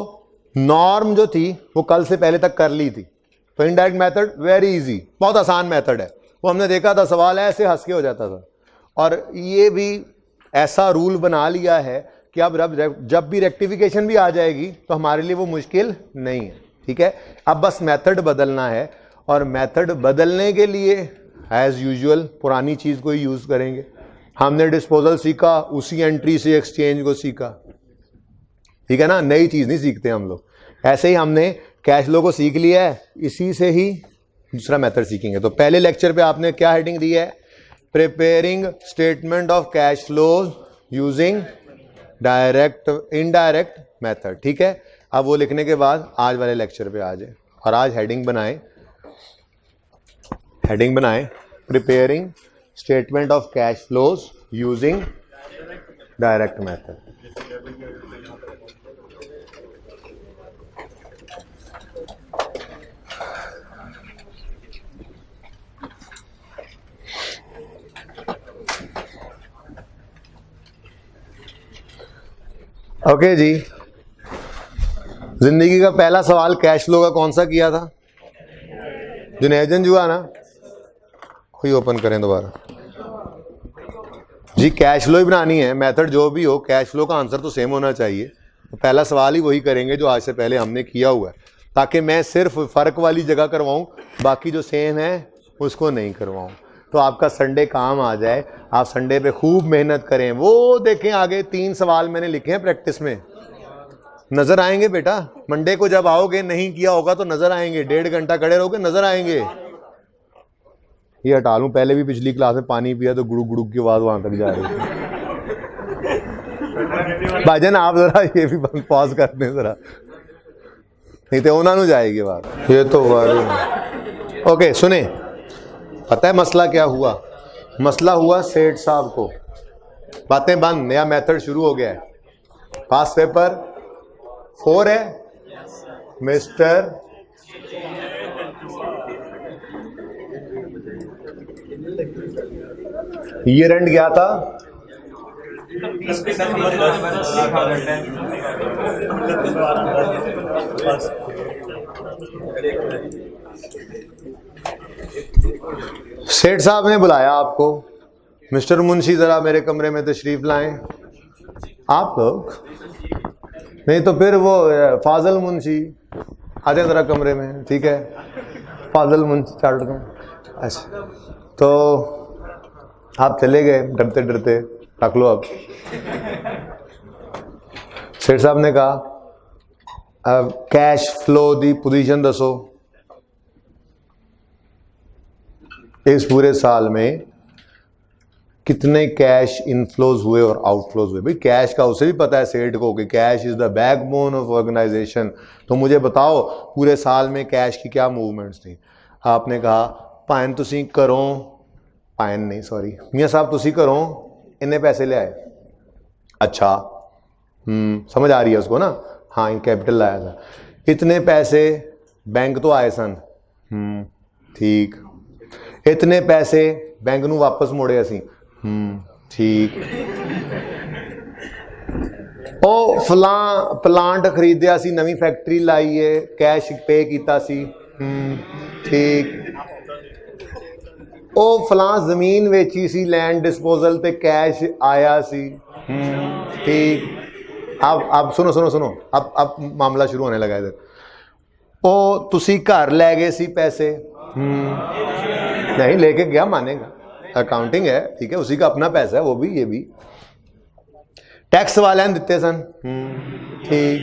नॉर्म जो थी वो कल से पहले तक कर ली थी, तो इनडायरेक्ट मेथड वेरी इजी, बहुत आसान मेथड है, वो हमने देखा था, सवाल ऐसे हंस के हो जाता था। और ये भी ऐसा रूल बना लिया है कि अब जब भी रेक्टिफिकेशन भी आ जाएगी तो हमारे लिए वो मुश्किल नहीं है, ठीक है। अब बस मेथड बदलना है, और मेथड बदलने के लिए एज यूजुअल पुरानी चीज़ को ही यूज़ करेंगे। हमने डिस्पोजल सीखा, उसी एंट्री से एक्सचेंज को सीखा, ठीक है ना, नई चीज़ नहीं सीखते हम लोग। ऐसे ही हमने कैश फ्लो को सीख लिया है, इसी से ही दूसरा मेथड सीखेंगे। तो पहले लेक्चर पे आपने क्या हेडिंग दी है, preparing statement of cash flows using indirect method, ठीक है। अब वो लिखने के बाद आज वाले लेक्चर पे आ जाए, और आज हेडिंग बनाएं preparing statement of cash flows using direct method. Okay जी, जिंदगी का पहला सवाल कैश फ्लो का कौन सा किया था? जुनैजन जुआ ना, कोई ओपन करें दोबारा जी। कैश फ्लो ही बनानी है, मेथड जो भी हो, कैश फ्लो का आंसर तो सेम होना चाहिए। तो पहला सवाल ही वही करेंगे जो आज से पहले हमने किया हुआ है, ताकि मैं सिर्फ फ़र्क वाली जगह करवाऊं, बाकी जो सेम है उसको नहीं करवाऊं। तो आपका संडे काम आ जाए, आप संडे पे खूब मेहनत करें। वो देखें आगे 3 सवाल मैंने लिखे हैं प्रैक्टिस में, नज़र आएंगे बेटा। मंडे को जब आओगे, नहीं किया होगा तो नज़र आएंगे, 1.5 घंटा खड़े रहोगे, नज़र आएंगे। ये हटा लूं, पहले भी पिछली क्लास में पानी पिया तो गुड़ुक गुड़ुक की आवाज़ वहाँ तक जा रही थी। भाईजान आप ज़रा ये भी पॉज कर दें ज़रा, नहीं तो उन्होंने जाएगी बात। ये तो हुआ। ओके सुने, पता है मसला क्या हुआ? मसला हुआ सेठ साहब को, बातें बंद, नया मेथड शुरू हो गया है। पास पेपर 4 है मिस्टर ईयर एंड गया था, सेठ साहब ने बुलाया आपको, मिस्टर मुंशी जरा मेरे कमरे में तशरीफ लाएं। आप लोग नहीं तो फिर वो फाजल मुंशी आ जाए जरा कमरे में, ठीक है? फाजल मुंशी चार्ट में। अच्छा तो आप चले गए डरते डरते, रख लो अब। सेठ साहब ने कहा कैश फ्लो दी पोजीशन दसो, इस पूरे साल में कितने कैश इनफ्लोज हुए और आउटफ्लोज हुए। भाई कैश का उसे भी पता है सेठ को कि cash is the backbone of organization. तो मुझे बताओ पूरे साल में कैश की क्या मूवमेंट्स थी। आपने कहा पायन तुसी करो, पायन नहीं सॉरी मियाँ साहब तुसी करो, इन्ने पैसे ले आए। अच्छा समझ आ रही है उसको ना? हाँ इन कैपिटल लाया था, इतने पैसे बैंक तो आए सन, ठीक। इतने पैसे बैंक नू वापस मोड़े असी, ठीक। ओ फलां प्लांट खरीदिया सी, नवी फैक्ट्री लाई है, कैश पे कीता सी, ठीक। ओ फलां जमीन वेची सी लैंड डिस्पोजल ते कैश आया सी, ठीक। अब सुनो सुनो सुनो, अब मामला शुरू होने लगा इधर। ओ तुसी घर ले गए सी पैसे, नहीं लेके गया मानेगा, अकाउंटिंग है, ठीक है, उसी का अपना पैसा है वो भी, ये भी। टैक्स वाले ने दिते सन, ठीक।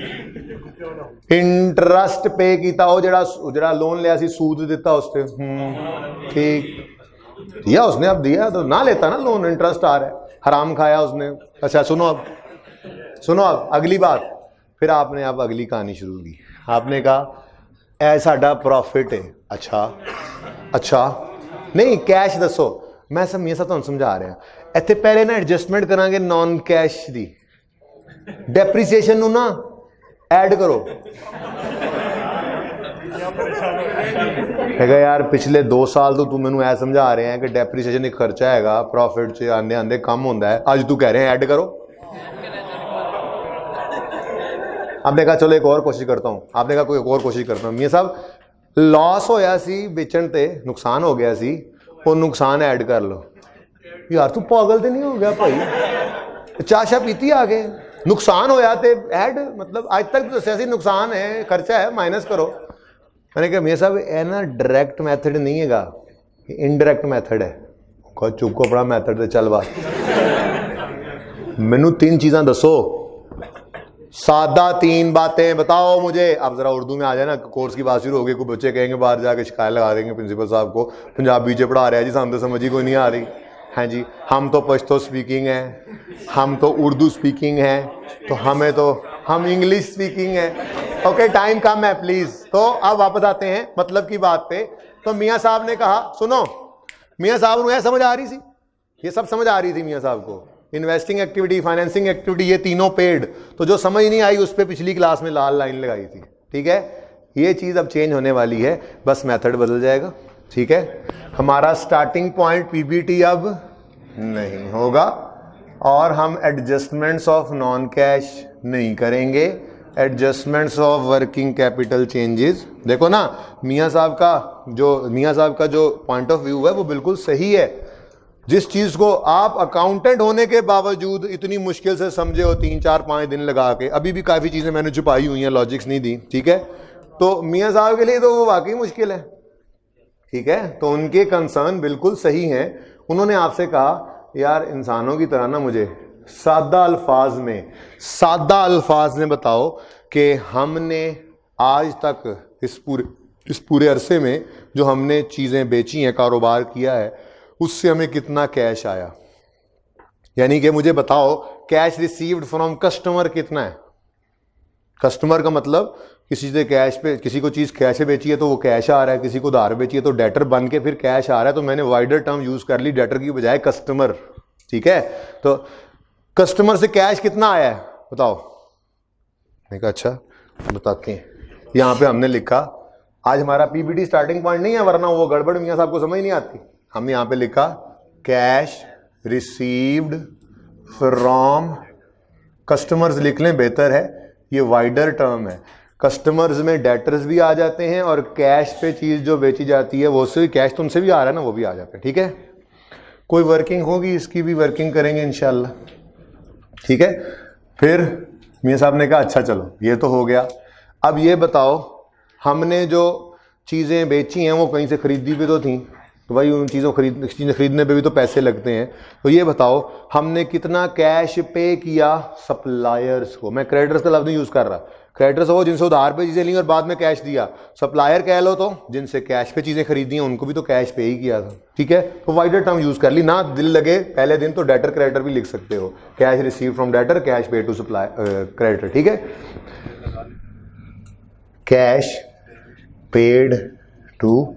इंटरस्ट पे कीता, वो जड़ा लोन लिया सी सूद दिता उससे, ठीक। दिया उसने, अब दिया तो ना लेता ना लोन, इंटरेस्ट आ रहा है, हराम खाया उसने। अच्छा सुनो अब, सुनो अब अगली बात। फिर आपने अब अगली कहानी शुरू की। आपने कहा ऐ साडा प्रॉफिट है। अच्छा अच्छा नहीं कैश दसो। मैं सब मियां साहब तुहानू समझा रहा, इत्थे पहले ना एडजस्टमेंट करांगे नॉन कैश दी, डेप्रीसीएशन नू ना ऐड करो। है यार पिछले 2 साल तो तू मैनू ऐ समझा रहे हैं कि डेप्रीसीएशन एक खर्चा है, प्रॉफिट च आंदे आंदे कम होंदा है, अज तू कह रहे हैं ऐड करो। आपने कहा चलो एक और कोशिश करता हूँ, आपने कहा कोई एक और कोशिश करता हूँ। मियां साहब लॉस होया सी बेचण ते, नुकसान हो गया सी, वो नुकसान ऐड कर लो। यार तू पागल तो नहीं हो गया भाई, चाह शाह पीती आगे, नुकसान होया ते ऐड, मतलब आज तक तो दसिया सी नुकसान है, खर्चा है, माइनस करो। मैंने कहा मियां साहब ये ना डायरेक्ट मैथड नहीं हैगा, इनडायरेक्ट मैथड है। कहा चुको अपना मैथड ते चल बात, मैनू 3 चीज़ां दसो, सादा 3 बातें बताओ मुझे। आप जरा उर्दू में आ जाए ना, कोर्स की बात शुरू होगी, कोई बच्चे कहेंगे बाहर जाके शिकायत लगा देंगे प्रिंसिपल साहब को, पंजाबी च पढ़ा रहा है जी, सामने समझ ही कोई नहीं आ रही है जी। हम तो पश्तो स्पीकिंग हैं, हम तो उर्दू स्पीकिंग हैं, तो हम इंग्लिश स्पीकिंग हैं। ओके टाइम कम है प्लीज़। तो अब वापस आते हैं मतलब की बात पे। तो मियाँ साहब ने कहा सुनो, मियाँ साहब को समझ आ रही थी, ये सब समझ आ रही थी मियाँ साहब को, इन्वेस्टिंग एक्टिविटी, फाइनेंसिंग एक्टिविटी, ये तीनों पेड। तो जो समझ नहीं आई उस पर पिछली क्लास में लाल लाइन लगाई थी, ठीक है। ये चीज़ अब चेंज होने वाली है, बस मेथड बदल जाएगा, ठीक है। हमारा स्टार्टिंग पॉइंट पीबीटी अब नहीं होगा और हम एडजस्टमेंट्स ऑफ नॉन कैश नहीं करेंगे, adjustments of working capital changes. देखो ना, मियाँ साहब का जो पॉइंट ऑफ व्यू है वो बिल्कुल सही है। जिस चीज़ को आप अकाउंटेंट होने के बावजूद इतनी मुश्किल से समझे हो 3-4-5 दिन लगा के, अभी भी काफ़ी चीज़ें मैंने छुपाई हुई हैं, लॉजिक्स नहीं दी, ठीक है। तो मियाँ साहब के लिए तो वो वाकई मुश्किल है, ठीक है। तो उनके कंसर्न बिल्कुल सही हैं। उन्होंने आपसे कहा यार इंसानों की तरह ना मुझे सादा अल्फाज में बताओ कि हमने आज तक इस पूरे अरसे में जो हमने चीज़ें बेची हैं, कारोबार किया है, उससे हमें कितना कैश आया। यानी कि मुझे बताओ कैश रिसीव्ड फ्रॉम कस्टमर कितना है। कस्टमर का मतलब किसी से कैश पे, किसी को चीज़ कैश से बेची है तो वो कैश आ रहा है, किसी को उधार बेची है तो डेटर बन के फिर कैश आ रहा है। तो मैंने वाइडर टर्म यूज़ कर ली डेटर की बजाय कस्टमर, ठीक है। तो कस्टमर से कैश कितना आया है बताओ। मैंने कहा अच्छा बताते हैं। यहाँ पे हमने लिखा, आज हमारा पीबीटी स्टार्टिंग पॉइंट नहीं है वरना वो गड़बड़ मियाँ साहब को समझ नहीं आती। हमने यहाँ पे लिखा कैश रिसीव्ड फ्रॉम कस्टमर्स, लिख लें बेहतर है, ये वाइडर टर्म है। कस्टमर्स में डेटर्स भी आ जाते हैं और कैश पे चीज़ जो बेची जाती है वो से कैश तुमसे भी आ रहा है ना, वो भी आ जाता है, ठीक है। कोई वर्किंग होगी, इसकी भी वर्किंग करेंगे इंशाल्लाह, ठीक है। फिर मियाँ साहब ने कहा अच्छा चलो ये तो हो गया, अब ये बताओ हमने जो चीज़ें बेची हैं वो कहीं से खरीदी भी तो थी, तो भाई उन चीज़ें खरीदने पे भी तो पैसे लगते हैं। तो ये बताओ हमने कितना कैश पे किया सप्लायर्स को। मैं क्रेडिटर्स का लफ्ज़ नहीं यूज़ कर रहा, क्रेडिटर्स वो जिनसे उधार पे चीज़ें ली और बाद में कैश दिया। सप्लायर कह लो तो जिनसे कैश पे चीज़ें खरीदी हैं उनको भी तो कैश पे ही किया था, ठीक है। तो वाइडर टर्म यूज़ कर ली ना, दिल लगे पहले दिन तो डेटर क्रेडिटर भी लिख सकते हो, cash receive from debtor, cash pay to supply creditor, ठीक है। Cash paid to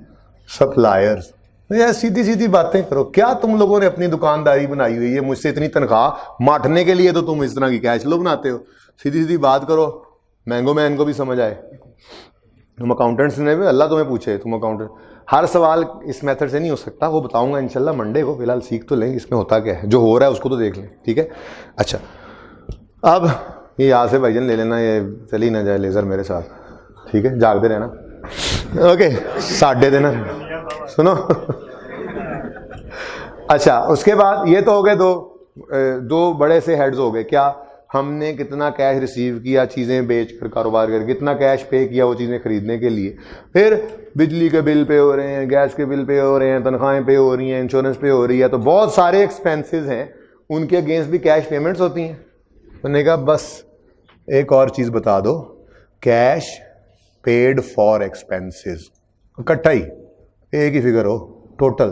suppliers. यार सीधी सीधी बातें करो, क्या तुम लोगों ने अपनी दुकानदारी बनाई हुई है, मुझसे इतनी तनख्वाह माटने के लिए तो तुम इस तरह की कैश लो बनाते हो। सीधी सीधी बात करो, मैंगो मैन को भी समझ आए। तुम अकाउंटेंट्स ने भी, अल्लाह तुम्हें पूछे, तुम अकाउंटेंट, हर सवाल इस मेथड से नहीं हो सकता, वो बताऊंगा इंशाल्लाह मंडे को। फिलहाल सीख तो लें इसमें होता क्या है, जो हो रहा है उसको तो देख लें, ठीक है। अच्छा अब ये यहाँ से भाईजान ले लेना, ये चली ना जाए लेज़र मेरे साथ, ठीक है, जागते रहना, ओके, 8:30 देना, सुनो। अच्छा उसके बाद ये तो हो गए दो बड़े से हेड्स हो गए। क्या हमने कितना कैश रिसीव किया चीज़ें बेचकर, कारोबार करके, कितना कैश पे किया वो चीज़ें खरीदने के लिए। फिर बिजली के बिल पे हो रहे हैं, गैस के बिल पे हो रहे हैं, तनख्वाहें पे हो रही हैं, इंश्योरेंस पे हो रही है, तो बहुत सारे एक्सपेंसेस हैं, उनके अगेंस्ट भी कैश पेमेंट्स होती हैं। मैंने कहा बस एक और चीज़ बता दो, कैश पेड फॉर एक्सपेंसेस, इकट्ठा ही एक ही फिगर हो, total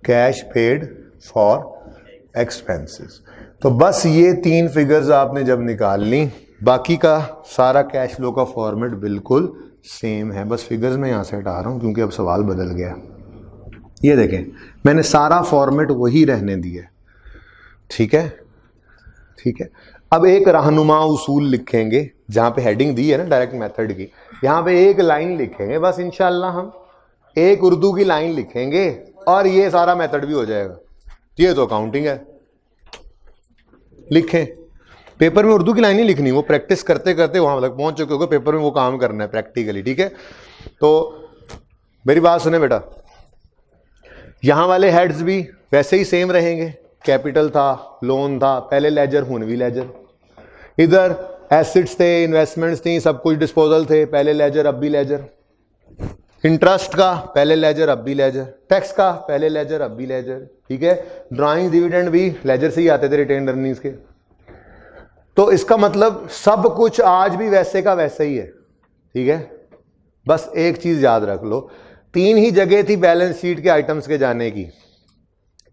cash paid for expenses. तो बस ये 3 फिगर्स आपने जब निकाल ली, बाकी का सारा कैश फ्लो का फॉर्मेट बिल्कुल सेम है, बस फिगर्स में यहाँ से हटा रहा हूँ क्योंकि अब सवाल बदल गया। ये देखें मैंने सारा फॉर्मेट वही रहने दिया, ठीक है, ठीक है। अब एक रहनुमा उसूल लिखेंगे, जहाँ पे हेडिंग दी है ना डायरेक्ट मेथड की, यहाँ पे एक लाइन लिखेंगे बस, इंशाल्लाह हम एक उर्दू की लाइन लिखेंगे और ये सारा मेथड भी हो जाएगा। ये तो अकाउंटिंग है, लिखें। पेपर में उर्दू की लाइन नहीं लिखनी, वो प्रैक्टिस करते करते वहां तक पहुंच चुके हो, पेपर में वो काम करना है प्रैक्टिकली, ठीक है। तो मेरी बात सुने बेटा, यहां वाले हेड्स भी वैसे ही सेम रहेंगे, कैपिटल था, लोन था, पहले लेजर हुनवी लेजर, इधर एसेट्स थे, इन्वेस्टमेंट्स थी, सब कुछ डिस्पोजल थे, पहले लेजर अब भी लेजर, इंटरेस्ट का पहले लेजर अब भी लेजर, टैक्स का पहले लेजर अब भी लेजर, ठीक है। ड्राइंग डिविडेंड भी लेजर से ही आते थे, रिटेन अर्निंग्स के। तो इसका मतलब सब कुछ आज भी वैसे का वैसे ही है, ठीक है। बस एक चीज याद रख लो, 3 ही जगह थी बैलेंस शीट के आइटम्स के जाने की,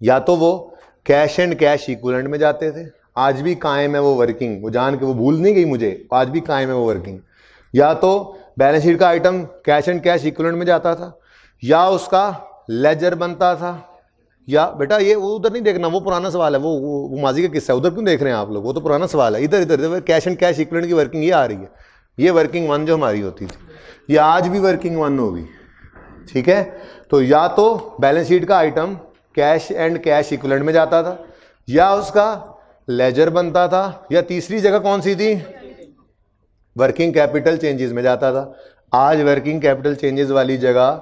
या तो वो कैश एंड कैश इक्विवेलेंट में जाते थे, आज भी कायम है वो वर्किंग, वो जान के वो भूल नहीं गई मुझे, आज भी कायम है वो वर्किंग। या तो बैलेंस शीट का item cash and cash equivalent में जाता था, या उसका लेजर बनता था, या बेटा ये वो उधर नहीं देखना, वो पुराना सवाल है, वो माजी का किस्सा है, उधर क्यों देख रहे हैं आप लोग, वो तो पुराना सवाल है। इधर इधर कैश एंड कैश इक्विवेलेंट की वर्किंग ये आ रही है, ये वर्किंग 1 जो हमारी होती थी, ये आज भी वर्किंग 1 होगी, ठीक है। तो या तो बैलेंस शीट का item cash and cash equivalent में जाता था, या उसका लेजर बनता था, या तीसरी जगह कौन सी थी, वर्किंग कैपिटल चेंजेस में जाता था। आज वर्किंग कैपिटल चेंजेस वाली जगह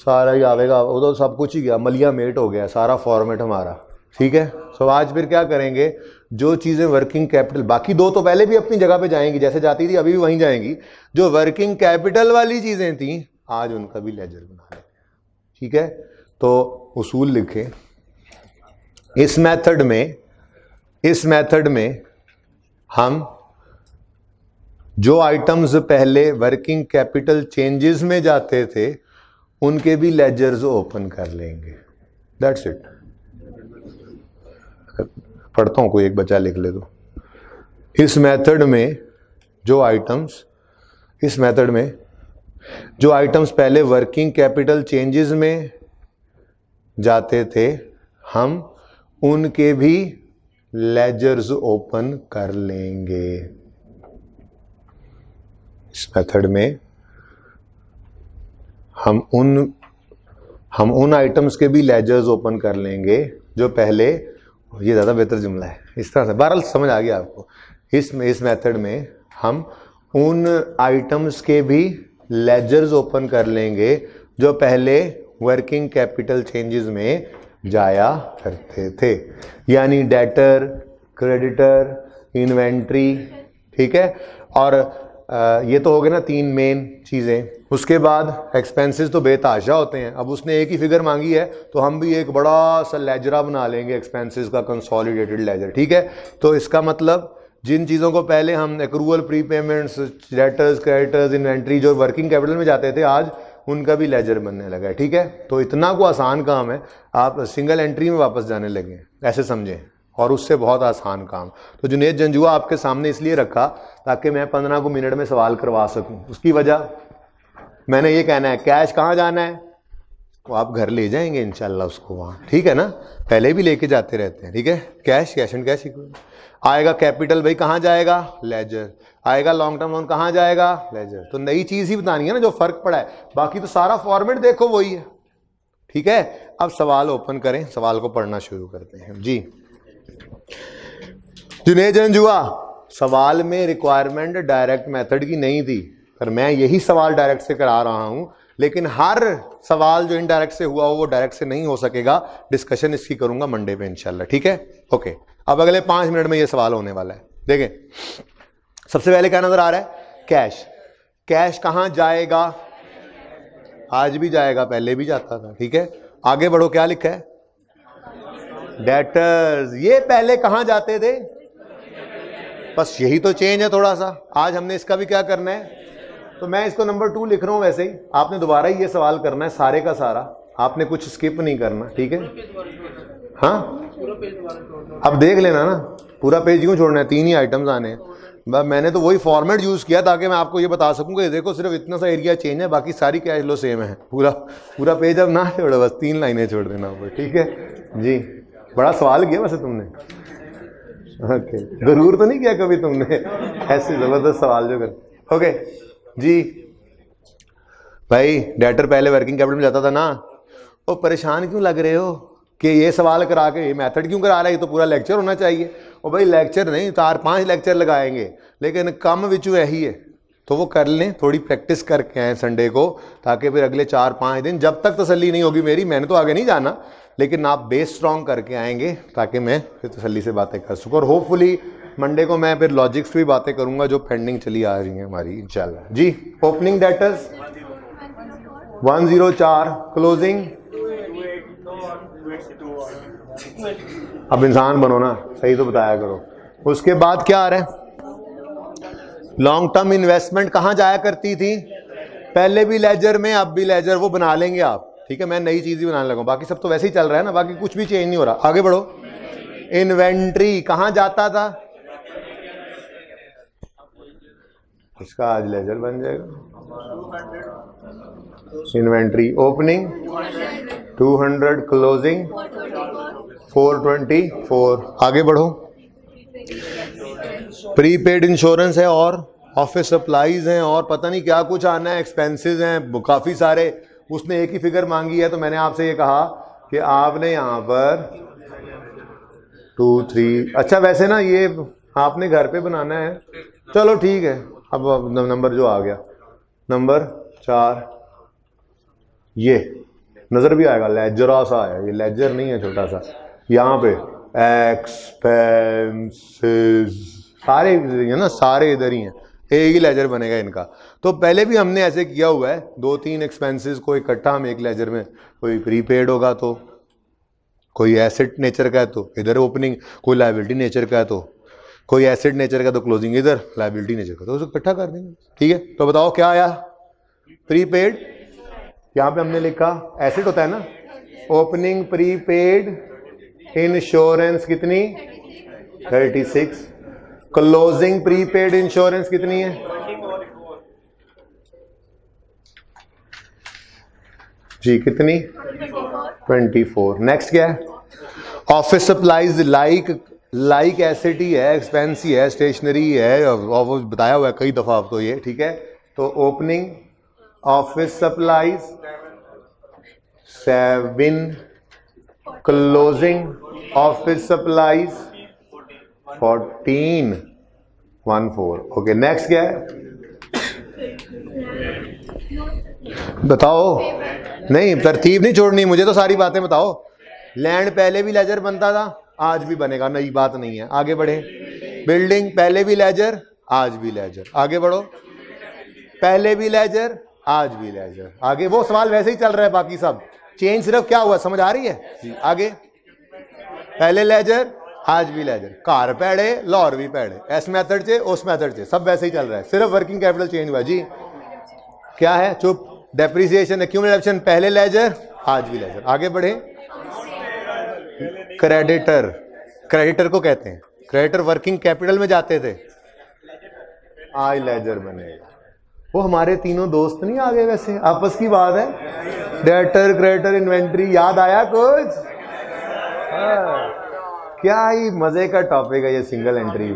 सारा ही आवेगा, वो तो सब कुछ ही गया, मलिया मेट हो गया सारा फॉर्मेट हमारा, ठीक है। सो आज फिर क्या करेंगे, जो चीज़ें वर्किंग कैपिटल, बाकी दो तो पहले भी अपनी जगह पे जाएंगी, जैसे जाती थी अभी भी वहीं जाएंगी, जो वर्किंग कैपिटल वाली चीज़ें थी आज उनका भी लेजर बना लें, ठीक है। तो उसूल लिखें, इस मेथड में हम जो आइटम्स पहले वर्किंग कैपिटल चेंजेस में जाते थे उनके भी लेजर्स ओपन कर लेंगे, दैट्स इट। पढ़ता हूं, कोई एक बच्चा लिख ले तो। इस मेथड में जो आइटम्स पहले वर्किंग कैपिटल चेंजेस में जाते थे हम उनके भी लेजर्स ओपन कर लेंगे। इस मेथड में हम उन आइटम्स के भी लेजर्स ओपन कर लेंगे जो पहले, ये ज़्यादा बेहतर जुमला है, इस तरह से बहरहाल समझ आ गया आपको। इस मेथड में हम उन आइटम्स के भी लेजर्स ओपन कर लेंगे जो पहले वर्किंग कैपिटल चेंजेस में जाया करते थे, यानी डेटर, क्रेडिटर, इन्वेंट्री, ठीक है। और ये तो हो गए ना 3 मेन चीज़ें। उसके बाद एक्सपेंसेस तो बेतहाशा होते हैं, अब उसने एक ही फिगर मांगी है तो हम भी एक बड़ा सा लेजरा बना लेंगे एक्सपेंसेस का, कंसोलिडेटेड लेजर, ठीक है। तो इसका मतलब जिन चीज़ों को पहले हम एक्रूवल, प्रीपेमेंट्स, डेटर्स, क्रेडिटर्स, इन्वेंट्री जो वर्किंग कैपिटल में जाते थे आज उनका भी लेजर बनने लगा है, ठीक है। तो इतना को आसान काम है, आप सिंगल एंट्री में वापस जाने लगे, ऐसे समझें, और उससे बहुत आसान काम। तो जुनेद जंजुआ आपके सामने इसलिए रखा ताकि मैं 15 मिनट में सवाल करवा सकूं। उसकी वजह मैंने ये कहना है, कैश कहाँ जाना है, तो आप घर ले जाएंगे इंशाल्लाह उसको वहाँ, ठीक है ना, पहले भी लेके जाते रहते हैं, ठीक है। कैश एंड कैश आएगा, कैपिटल भाई कहाँ जाएगा, लेजर आएगा, लॉन्ग टर्म लोन कहाँ जाएगा, लेजर। तो नई चीज़ ही बतानी है ना जो फर्क पड़ा है, बाकी तो सारा फॉर्मेट देखो वही है, ठीक है। अब सवाल ओपन करें, सवाल को पढ़ना शुरू करते हैं जी। जुनेद जंजुआ, सवाल में रिक्वायरमेंट डायरेक्ट मेथड की नहीं थी, पर मैं यही सवाल डायरेक्ट से करा रहा हूं, लेकिन हर सवाल जो इनडायरेक्ट से हुआ हो वो डायरेक्ट से नहीं हो सकेगा। डिस्कशन इसकी करूंगा मंडे पे इंशाल्लाह, ठीक है। ओके, अब अगले 5 मिनट में ये सवाल होने वाला है। देखें, सबसे पहले क्या नजर आ रहा है, कैश कहां जाएगा, आज भी जाएगा, पहले भी जाता था, ठीक है। आगे बढ़ो, क्या लिखा है, डेटर्स, ये पहले कहां जाते थे, बस यही तो चेंज है थोड़ा सा। आज हमने इसका भी क्या करना है, तो मैं इसको नंबर 2 लिख रहा हूं, वैसे ही आपने दोबारा ही ये सवाल करना है सारे का सारा, आपने कुछ स्किप नहीं करना, ठीक है। हाँ, अब देख लेना ना, पूरा पेज क्यों छोड़ना है, 3 ही आइटम्स आने हैं। मैंने तो वही फॉर्मेट यूज किया ताकि मैं आपको ये बता सकूं कि देखो सिर्फ इतना सा एरिया चेंज है, बाकी सारी कैश लो सेम है। पूरा पेज अब ना छोड़ो, बस 3 लाइनें छोड़ देना ऊपर, ठीक है जी। बड़ा सवाल किया वैसे तुमने, ओके, जरूर तो नहीं किया कभी तुमने ऐसे जबरदस्त सवाल जो कर। ओके जी भाई, डेटर पहले वर्किंग कैपिटल में जाता था ना, वो परेशान क्यों लग रहे हो कि ये सवाल करा के ये मेथड क्यों करा रहा है, ये तो पूरा लेक्चर होना चाहिए। और भाई लेक्चर नहीं, 4-5 लेक्चर लगाएंगे, लेकिन कम विचू यही है, तो वो कर लें, थोड़ी प्रैक्टिस करके आए संडे को, ताकि फिर अगले 4-5 दिन जब तक तसल्ली नहीं होगी मेरी, मैंने तो आगे नहीं जाना, लेकिन आप बेस स्ट्रॉन्ग करके आएंगे ताकि मैं फिर तसल्ली से बातें कर सकूँ। और होपफुली मंडे को मैं फिर लॉजिक्स भी बातें करूंगा जो पेंडिंग चली आ रही हैं हमारी इंशाल्लाह जी। ओपनिंग डेटर्स 104, क्लोजिंग, अब इंसान बनो ना, सही तो बताया करो। उसके बाद क्या आ रहा है, लॉन्ग टर्म इन्वेस्टमेंट कहाँ जाया करती थी, पहले भी लेजर में, अब भी लेजर, वो बना लेंगे आप, ठीक है। मैं नई चीज ही बनाने लगा, बाकी सब तो वैसे ही चल रहा है ना, बाकी कुछ भी चेंज नहीं हो रहा। आगे बढ़ो, इन्वेंट्री कहाँ जाता था, इसका आज लेजर बन जाएगा। Inventory opening 200 closing 424। आगे बढ़ो। प्रीपेड इंश्योरेंस है और ऑफिस सप्लाईज हैं और पता नहीं क्या कुछ आना है, एक्सपेंसेस हैं काफ़ी सारे। उसने एक ही फिगर मांगी है, तो मैंने आपसे ये कहा कि आपने यहाँ पर 2 3, अच्छा वैसे ना ये आपने घर पे बनाना है, चलो ठीक है। अब नंबर जो आ गया, नंबर 4, ये नज़र भी आएगा, लेजरा सा है, ये लेजर नहीं है छोटा सा। यहाँ पे एक्सपेंसेस सारे है ना, सारे इधर ही हैं, एक ही लेजर बनेगा इनका। तो पहले भी हमने ऐसे किया हुआ है, 2-3 एक्सपेंसेस को इकट्ठा हम एक लेजर में, कोई प्रीपेड होगा तो, कोई एसेट नेचर का है तो इधर ओपनिंग, कोई लायबिलिटी नेचर का है तो, कोई एसेट नेचर का तो क्लोजिंग इधर, लायबिलिटी नेचर का तो उसको इकट्ठा कर देंगे। ठीक है, तो बताओ क्या आया? प्रीपेड, यहाँ पे हमने लिखा एसेट होता है ना, ओपनिंग प्रीपेड इंश्योरेंस कितनी? 36। क्लोजिंग प्रीपेड इंश्योरेंस कितनी है? जी कितनी? 24। नेक्स्ट क्या है? ऑफिस सप्लाईज लाइक एसेट ही है, एक्सपेंस ही है, स्टेशनरी है, और बताया हुआ है कई दफा अब तो ये। ठीक है, तो opening office supplies 7, closing office supplies 14 okay. Next क्या है बताओ? नहीं तरतीब नहीं छोड़नी मुझे, तो सारी बातें बताओ। लैंड पहले भी लेजर बनता था, आज भी बनेगा, नई बात नहीं है। आगे बढ़े। बिल्डिंग पहले भी लेजर, आज भी लेजर। आगे बढ़ो। पहले भी लेजर, आज भी लेजर। आगे वो सवाल वैसे ही चल रहा है, बाकी सब चेंज सिर्फ क्या हुआ समझ आ रही है? आगे पहले लेजर, आज भी लेजर। कार पैड़े, लाहौर भी पैड़े, एस मैथड से उस मैथड से सब वैसे ही चल रहा है, सिर्फ वर्किंग कैपिटल चेंज हुआ। जी क्या है? चुप। डेप्रिसिएशन एक्यूमुलेशन पहले लेजर, आज भी लेजर। आगे बढ़े। क्रेडिटर, क्रेडिटर को कहते हैं, क्रेडिटर वर्किंग कैपिटल में जाते थे, आज लेजर बनेगा। वो हमारे तीनों दोस्त नहीं आ गए वैसे, आपस की बात है। डेटर, क्रेडिटर, इन्वेंट्री, याद आया कुछ? क्या ही मजे का टॉपिक है ये सिंगल एंट्री।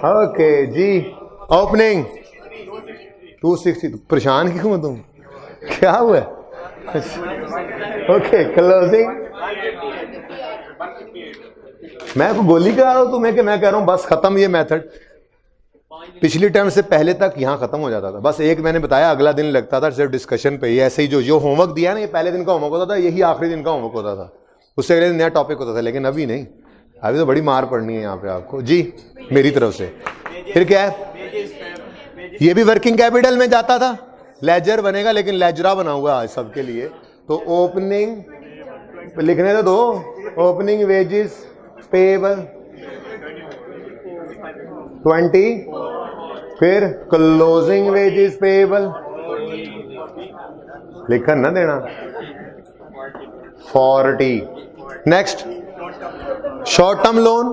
ओके जी। ओपनिंग 260। परेशान क्यों तुम? क्या हुआ? Okay closing. मैं को गोली करा रहा हूं तुम्हें कि मैं कह रहा हूं बस खत्म ये मेथड। पिछली टर्म से पहले तक यहाँ खत्म हो जाता था, बस एक मैंने बताया, अगला दिन लगता था सिर्फ डिस्कशन पे ही। ऐसे ही जो होमवर्क दिया ना, ये पहले दिन का होमवर्क होता था, यही आखिरी दिन का होमवर्क होता था, उससे अगले दिन नया टॉपिक होता था। लेकिन अभी नहीं, अभी तो बड़ी मार पड़नी है यहाँ पे आपको जी मेरी तरफ से। फिर क्या है? ये भी वर्किंग कैपिटल में जाता था, लेजर बनेगा, लेकिन लेजरा बना हुआ आज सबके लिए। तो ओपनिंग लिखने तो दो, ओपनिंग वेजेस पेएबल 20, फिर क्लोजिंग वेजेस पेएबल लिखन ना देना 40। नेक्स्ट शॉर्ट टर्म लोन,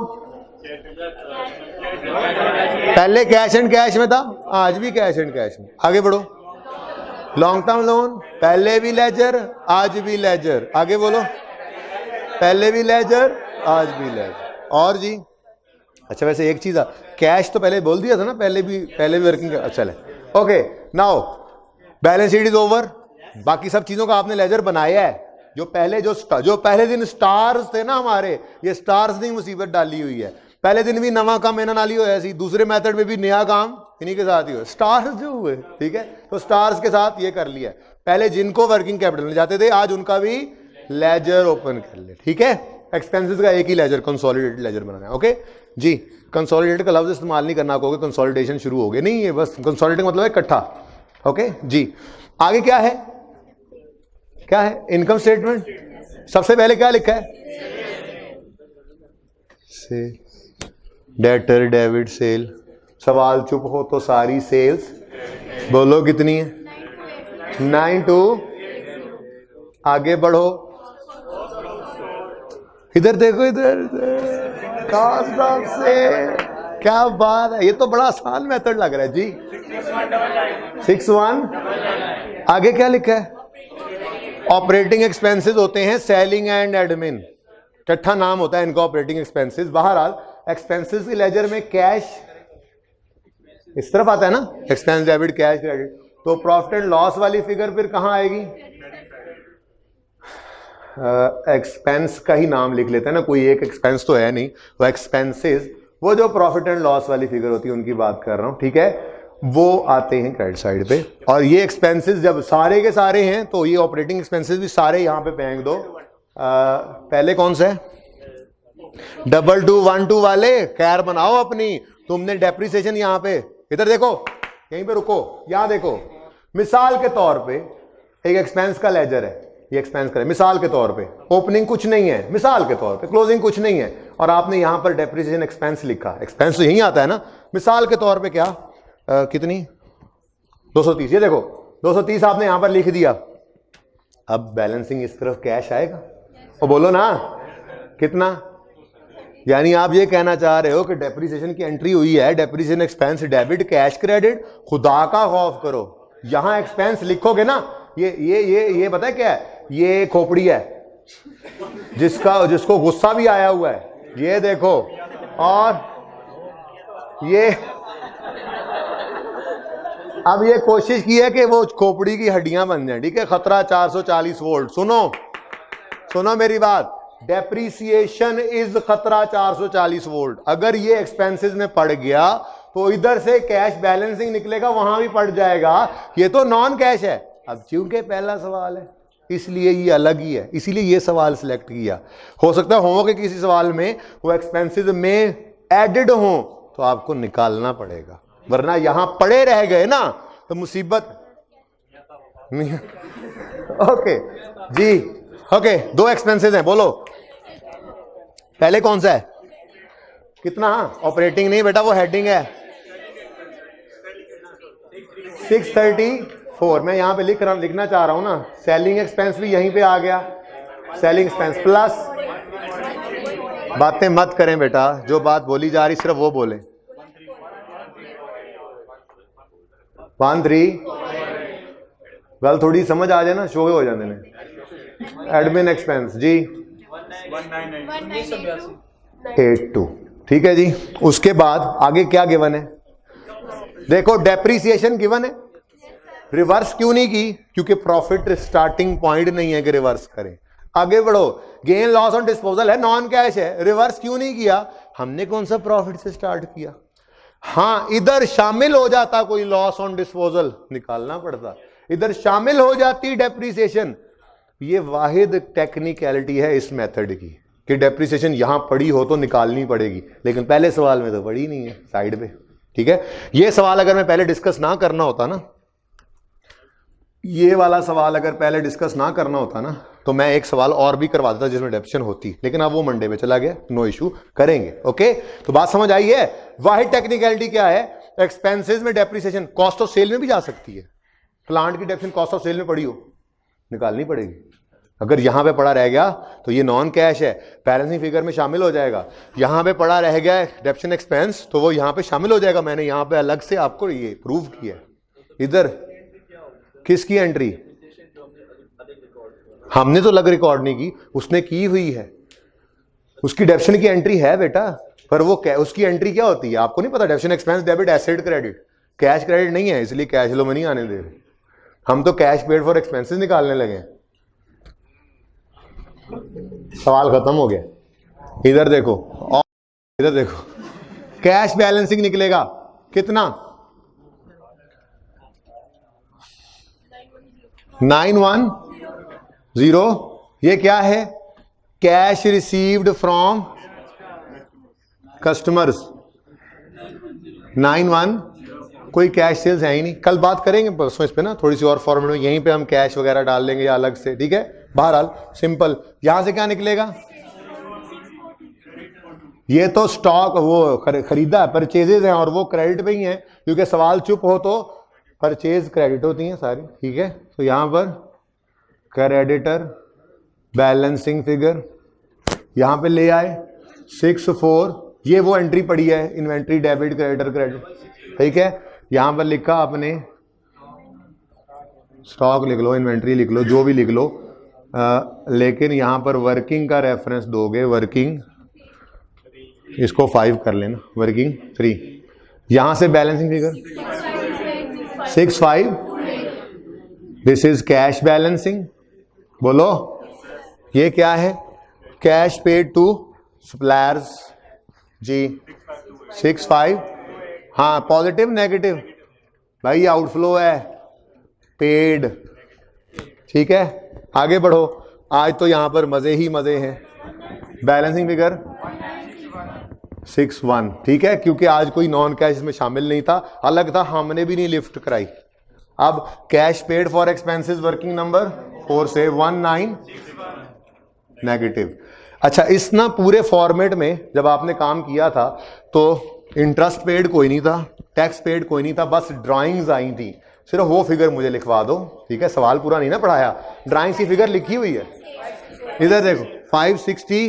पहले कैश एंड कैश में था, आज भी कैश एंड कैश में। आगे बढ़ो। लॉन्ग टर्म लोन पहले भी लेजर, आज भी लेजर। आगे बोलो। पहले भी लेजर, आज भी लेजर। और जी अच्छा वैसे एक चीज, कैश तो पहले बोल दिया था ना, पहले भी वर्किंग। अच्छा है okay. Now balance sheet is over, बाकी सब चीजों का आपने लेजर बनाया है। जो पहले दिन स्टार्स थे ना हमारे, ये स्टार्स ने मुसीबत डाली हुई है। पहले दिन भी नवा काम मैंने नाली होया सी, दूसरे मेथड में भी नया काम इन्हीं के साथ ही हुआ, स्टार्स जो हुए। ठीक है, तो स्टार्स के साथ ये कर लिया। पहले जिनको वर्किंग कैपिटल में जाते थे, आज उनका भी लेजर ओपन कर ले। ठीक है, एक्सपेंसेस का एक ही लेजर, कंसोलिडेटेड लेजर बनाना है। ओके जी। कंसोलिडेटेड का लफ्ज इस्तेमाल नहीं करना, कहोगे कंसोलिडेशन शुरू हो गए, नहीं है, बस कंसोलिडेट मतलब है इकट्ठा। ओके जी। आगे क्या है? क्या है? Income statement. सबसे पहले क्या लिखा है? Sale, debtor, debit, sale. सवाल चुप हो तो सारी सेल्स बोलो कितनी है? 92। आगे बढ़ो, इधर देखो, इधर से क्या बात है, ये तो बड़ा आसान मेथड लग रहा है जी। 61। आगे क्या लिखा है? ऑपरेटिंग एक्सपेंसेस होते हैं सेलिंग एंड एडमिन, छठा नाम होता है इनका ऑपरेटिंग एक्सपेंसेस। बहरहाल एक्सपेंसेस की लेजर में कैश इस तरफ आता है ना, एक्सपेंस डेबिट कैश क्रेडिट, तो प्रॉफिट एंड लॉस वाली फिगर फिर कहां आएगी? एक्सपेंस का ही नाम लिख लेते हैं ना, कोई एक एक्सपेंस तो है नहीं, तो एक्सपेंसेस वो जो प्रॉफिट एंड लॉस वाली फिगर होती है उनकी बात कर रहा हूं, ठीक है, वो आते हैं क्रेडिट साइड पे। और ये एक्सपेंसेस जब सारे के सारे हैं तो ये ऑपरेटिंग एक्सपेंसेस भी सारे यहां पे फेंक दो। पहले कौन सा है? 2212 वाले कैर बनाओ अपनी। तुमने डेप्रिसिएशन यहां पे, इधर देखो, यहीं पे रुको, यहां देखो, मिसाल के तौर पे एक एक्सपेंस का लेजर है, ये एक्सपेंस का है, मिसाल के तौर पे ओपनिंग कुछ नहीं है, मिसाल के तौर पे क्लोजिंग कुछ नहीं है, और आपने यहां पर डेप्रिसिएशन एक्सपेंस लिखा, एक्सपेंस तो यहीं आता है ना, मिसाल के तौर पे क्या कितनी 230, ये देखो 230 आपने यहां पर लिख दिया। अब बैलेंसिंग इस तरफ कैश आएगा, और बोलो ना कितना, यानी आप ये कहना चाह रहे हो कि डेप्रिसिएशन की एंट्री हुई है, depreciation expense debit cash credit, खुदा का खौफ करो, यहां एक्सपेंस लिखोगे ना, ये पता है क्या है? ये खोपड़ी है जिसको गुस्सा भी आया हुआ है, ये देखो, और ये अब ये कोशिश की है कि वो खोपड़ी की हड्डियां बन जाए, ठीक है, खतरा 440 वोल्ट। सुनो मेरी बात, डेप्रीसिएशन इज खतरा 440 वोल्ट। अगर ये एक्सपेंसेस में पड़ गया तो इधर से कैश बैलेंसिंग निकलेगा, वहां भी पड़ जाएगा, ये तो नॉन कैश है। अब चूंकि पहला सवाल है इसलिए ये अलग ही है, इसीलिए ये सवाल सिलेक्ट किया। हो सकता है होमवर्क के किसी सवाल में वो एक्सपेंसेस में एडेड हो तो आपको निकालना पड़ेगा, वरना यहां पड़े रह गए ना तो मुसीबत। ओके जी, ओके, दो एक्सपेंसेस हैं, बोलो पहले कौन सा है? कितना? ऑपरेटिंग नहीं बेटा, वो हेडिंग है 634। मैं यहां पे लिखना चाह रहा हूं ना, सेलिंग एक्सपेंस भी यहीं पे आ गया, सेलिंग एक्सपेंस प्लस, बातें मत करें बेटा, जो बात बोली जा रही सिर्फ वो बोले। 13 गल थोड़ी समझ आ जाए ना, शो हो जाने में। एडमिन एक्सपेंस जी 82, ठीक है जी। उसके बाद आगे क्या गिवन है? देखो डेप्रीसिएशन गिवन है, रिवर्स क्यों नहीं की? क्योंकि प्रॉफिट स्टार्टिंग पॉइंट नहीं है कि रिवर्स करें। आगे बढ़ो, गेन लॉस ऑन डिस्पोजल है, नॉन कैश है, रिवर्स क्यों नहीं किया? हमने कौन सा प्रॉफिट से स्टार्ट किया? हां, इधर शामिल हो जाता कोई लॉस ऑन डिस्पोजल, निकालना पड़ता, इधर शामिल हो जाती डेप्रीसिएशन। ये वाहिद टेक्निकलिटी है इस मेथड की कि डेप्रीसिएशन यहां पड़ी हो तो निकालनी पड़ेगी, लेकिन पहले सवाल में तो पड़ी नहीं है, साइड पे, ठीक है। ये सवाल अगर मैं पहले डिस्कस ना करना होता ना, ये वाला सवाल अगर पहले डिस्कस ना करना होता ना, तो मैं एक सवाल और भी करवा देता जिसमें डेप्रिसिएशन होती, लेकिन अब वो मंडे पे चला गया, नो इशू, करेंगे। ओके, तो बात समझ आई है? वाहिद टेक्निकलिटी क्या है? एक्सपेंसेस में डेप्रिसिएशन कॉस्ट ऑफ सेल में भी जा सकती है। प्लांट की डेप्रिसिएशन कॉस्ट ऑफ सेल में पड़ी हो, निकालनी पड़ेगी। अगर यहां पे पड़ा रह गया तो ये नॉन कैश है, बैलेंसिंग फिगर में शामिल हो जाएगा। यहां पे पड़ा रह गया डेप्रिसिएशन एक्सपेंस, तो वो यहां पे शामिल हो जाएगा। मैंने यहां पे अलग से आपको ये प्रूव किया। इधर किसकी एंट्री? हमने तो अलग रिकॉर्ड नहीं की, उसने की हुई है, उसकी डेप्रिसिएशन की एंट्री है बेटा, पर वो उसकी एंट्री क्या होती है आपको नहीं पता? Depreciation expense debit asset credit, cash credit नहीं है, इसलिए कैश लो में नहीं आने दे रहे। हम तो कैश पेड फॉर एक्सपेंसेस निकालने लगे। सवाल खत्म हो गया। इधर देखो और इधर देखो, कैश बैलेंसिंग निकलेगा कितना? 910। ये क्या है? Cash received from customers 91। कोई कैश सेल्स है ही नहीं। कल बात करेंगे परसों इस पे ना, थोड़ी सी और फॉर्मेट में, यहीं पे हम कैश वगैरह डाल लेंगे या अलग से, ठीक है। बहरहाल सिंपल, यहां से क्या निकलेगा? ये तो स्टॉक वो खरीदा, परचेजेज हैं, और वो क्रेडिट पे ही हैं, क्योंकि सवाल चुप हो तो परचेज क्रेडिट होती हैं सारी, ठीक है। तो यहां पर क्रेडिटर बैलेंसिंग फिगर यहां पे ले आए 64, ये वो एंट्री पड़ी है, इन्वेंट्री डेबिट क्रेडिटर क्रेडिट, ठीक है। यहां पर लिखा आपने स्टॉक लिख लो, इन्वेंट्री लिख लो, जो भी लिख लो, लेकिन यहाँ पर वर्किंग का रेफरेंस दोगे, वर्किंग इसको 5 कर लेना, वर्किंग 3, यहाँ से balancing figure 6 5, this is cash balancing. बोलो ये क्या है? कैश पेड टू सप्लायर्स जी 6 5। हाँ पॉजिटिव नेगेटिव भाई, आउटफ्लो है पेड, ठीक है। आगे बढ़ो, आज तो यहां पर मजे ही मजे हैं। बैलेंसिंग फिगर 6 1, ठीक है, क्योंकि आज कोई नॉन कैश इसमें शामिल नहीं था, अलग था, हमने भी नहीं लिफ्ट कराई। अब cash paid for expenses working number 4 से 1 9 नेगेटिव। अच्छा, इस ना पूरे फॉर्मेट में जब आपने काम किया था तो इंटरेस्ट पेड कोई नहीं था, टैक्स पेड कोई नहीं था, बस ड्राइंग्स आई थी। सिर्फ वो फिगर मुझे लिखवा दो, ठीक है, सवाल पूरा नहीं ना पढ़ाया, ड्राइंग्स की फिगर लिखी हुई है। इधर देखो 560,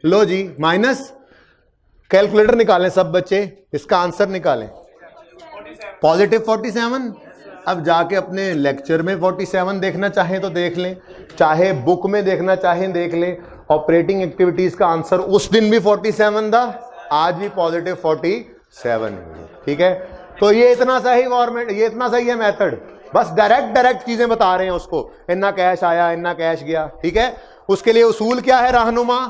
लो जी, माइनस, कैलकुलेटर निकालें सब बच्चे, इसका आंसर निकालें। पॉजिटिव 47। अब जाके अपने लेक्चर में 47 देखना चाहें तो देख लें, चाहे बुक में देखना चाहें देख लें। ऑपरेटिंग एक्टिविटीज का आंसर उस दिन भी 47 था, आज भी पॉजिटिव 47, ठीक है। तो ये इतना सही गवर्नमेंट, ये इतना सही है मेथड, बस डायरेक्ट चीजें बता रहे हैं उसको, इतना कैश आया, इतना कैश गया, ठीक है। उसके लिए उसूल क्या है रहनुमा?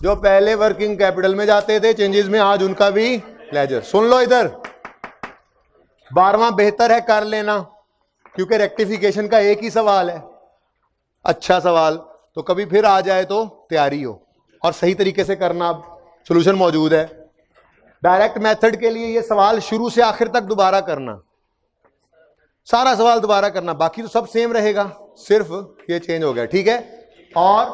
जो पहले वर्किंग कैपिटल में जाते थे चेंजेस में, आज उनका भी लेजर। सुन लो इधर, 12वां बेहतर है कर लेना, क्योंकि रेक्टिफिकेशन का एक ही सवाल है, अच्छा सवाल, तो कभी फिर आ जाए तो तैयारी हो और सही तरीके से करना। अब सोल्यूशन मौजूद है। डायरेक्ट मेथड के लिए ये सवाल शुरू से आखिर तक दोबारा करना, सारा सवाल दोबारा करना, बाकी तो सब सेम रहेगा, सिर्फ ये चेंज हो गया, ठीक है। और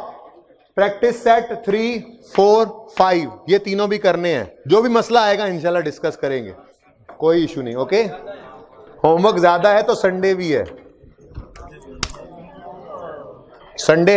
प्रैक्टिस सेट 3 4 5 ये तीनों भी करने हैं। जो भी मसला आएगा इंशाल्लाह डिस्कस करेंगे, कोई इशू नहीं, ओके। होमवर्क ज्यादा है तो संडे भी है, संडे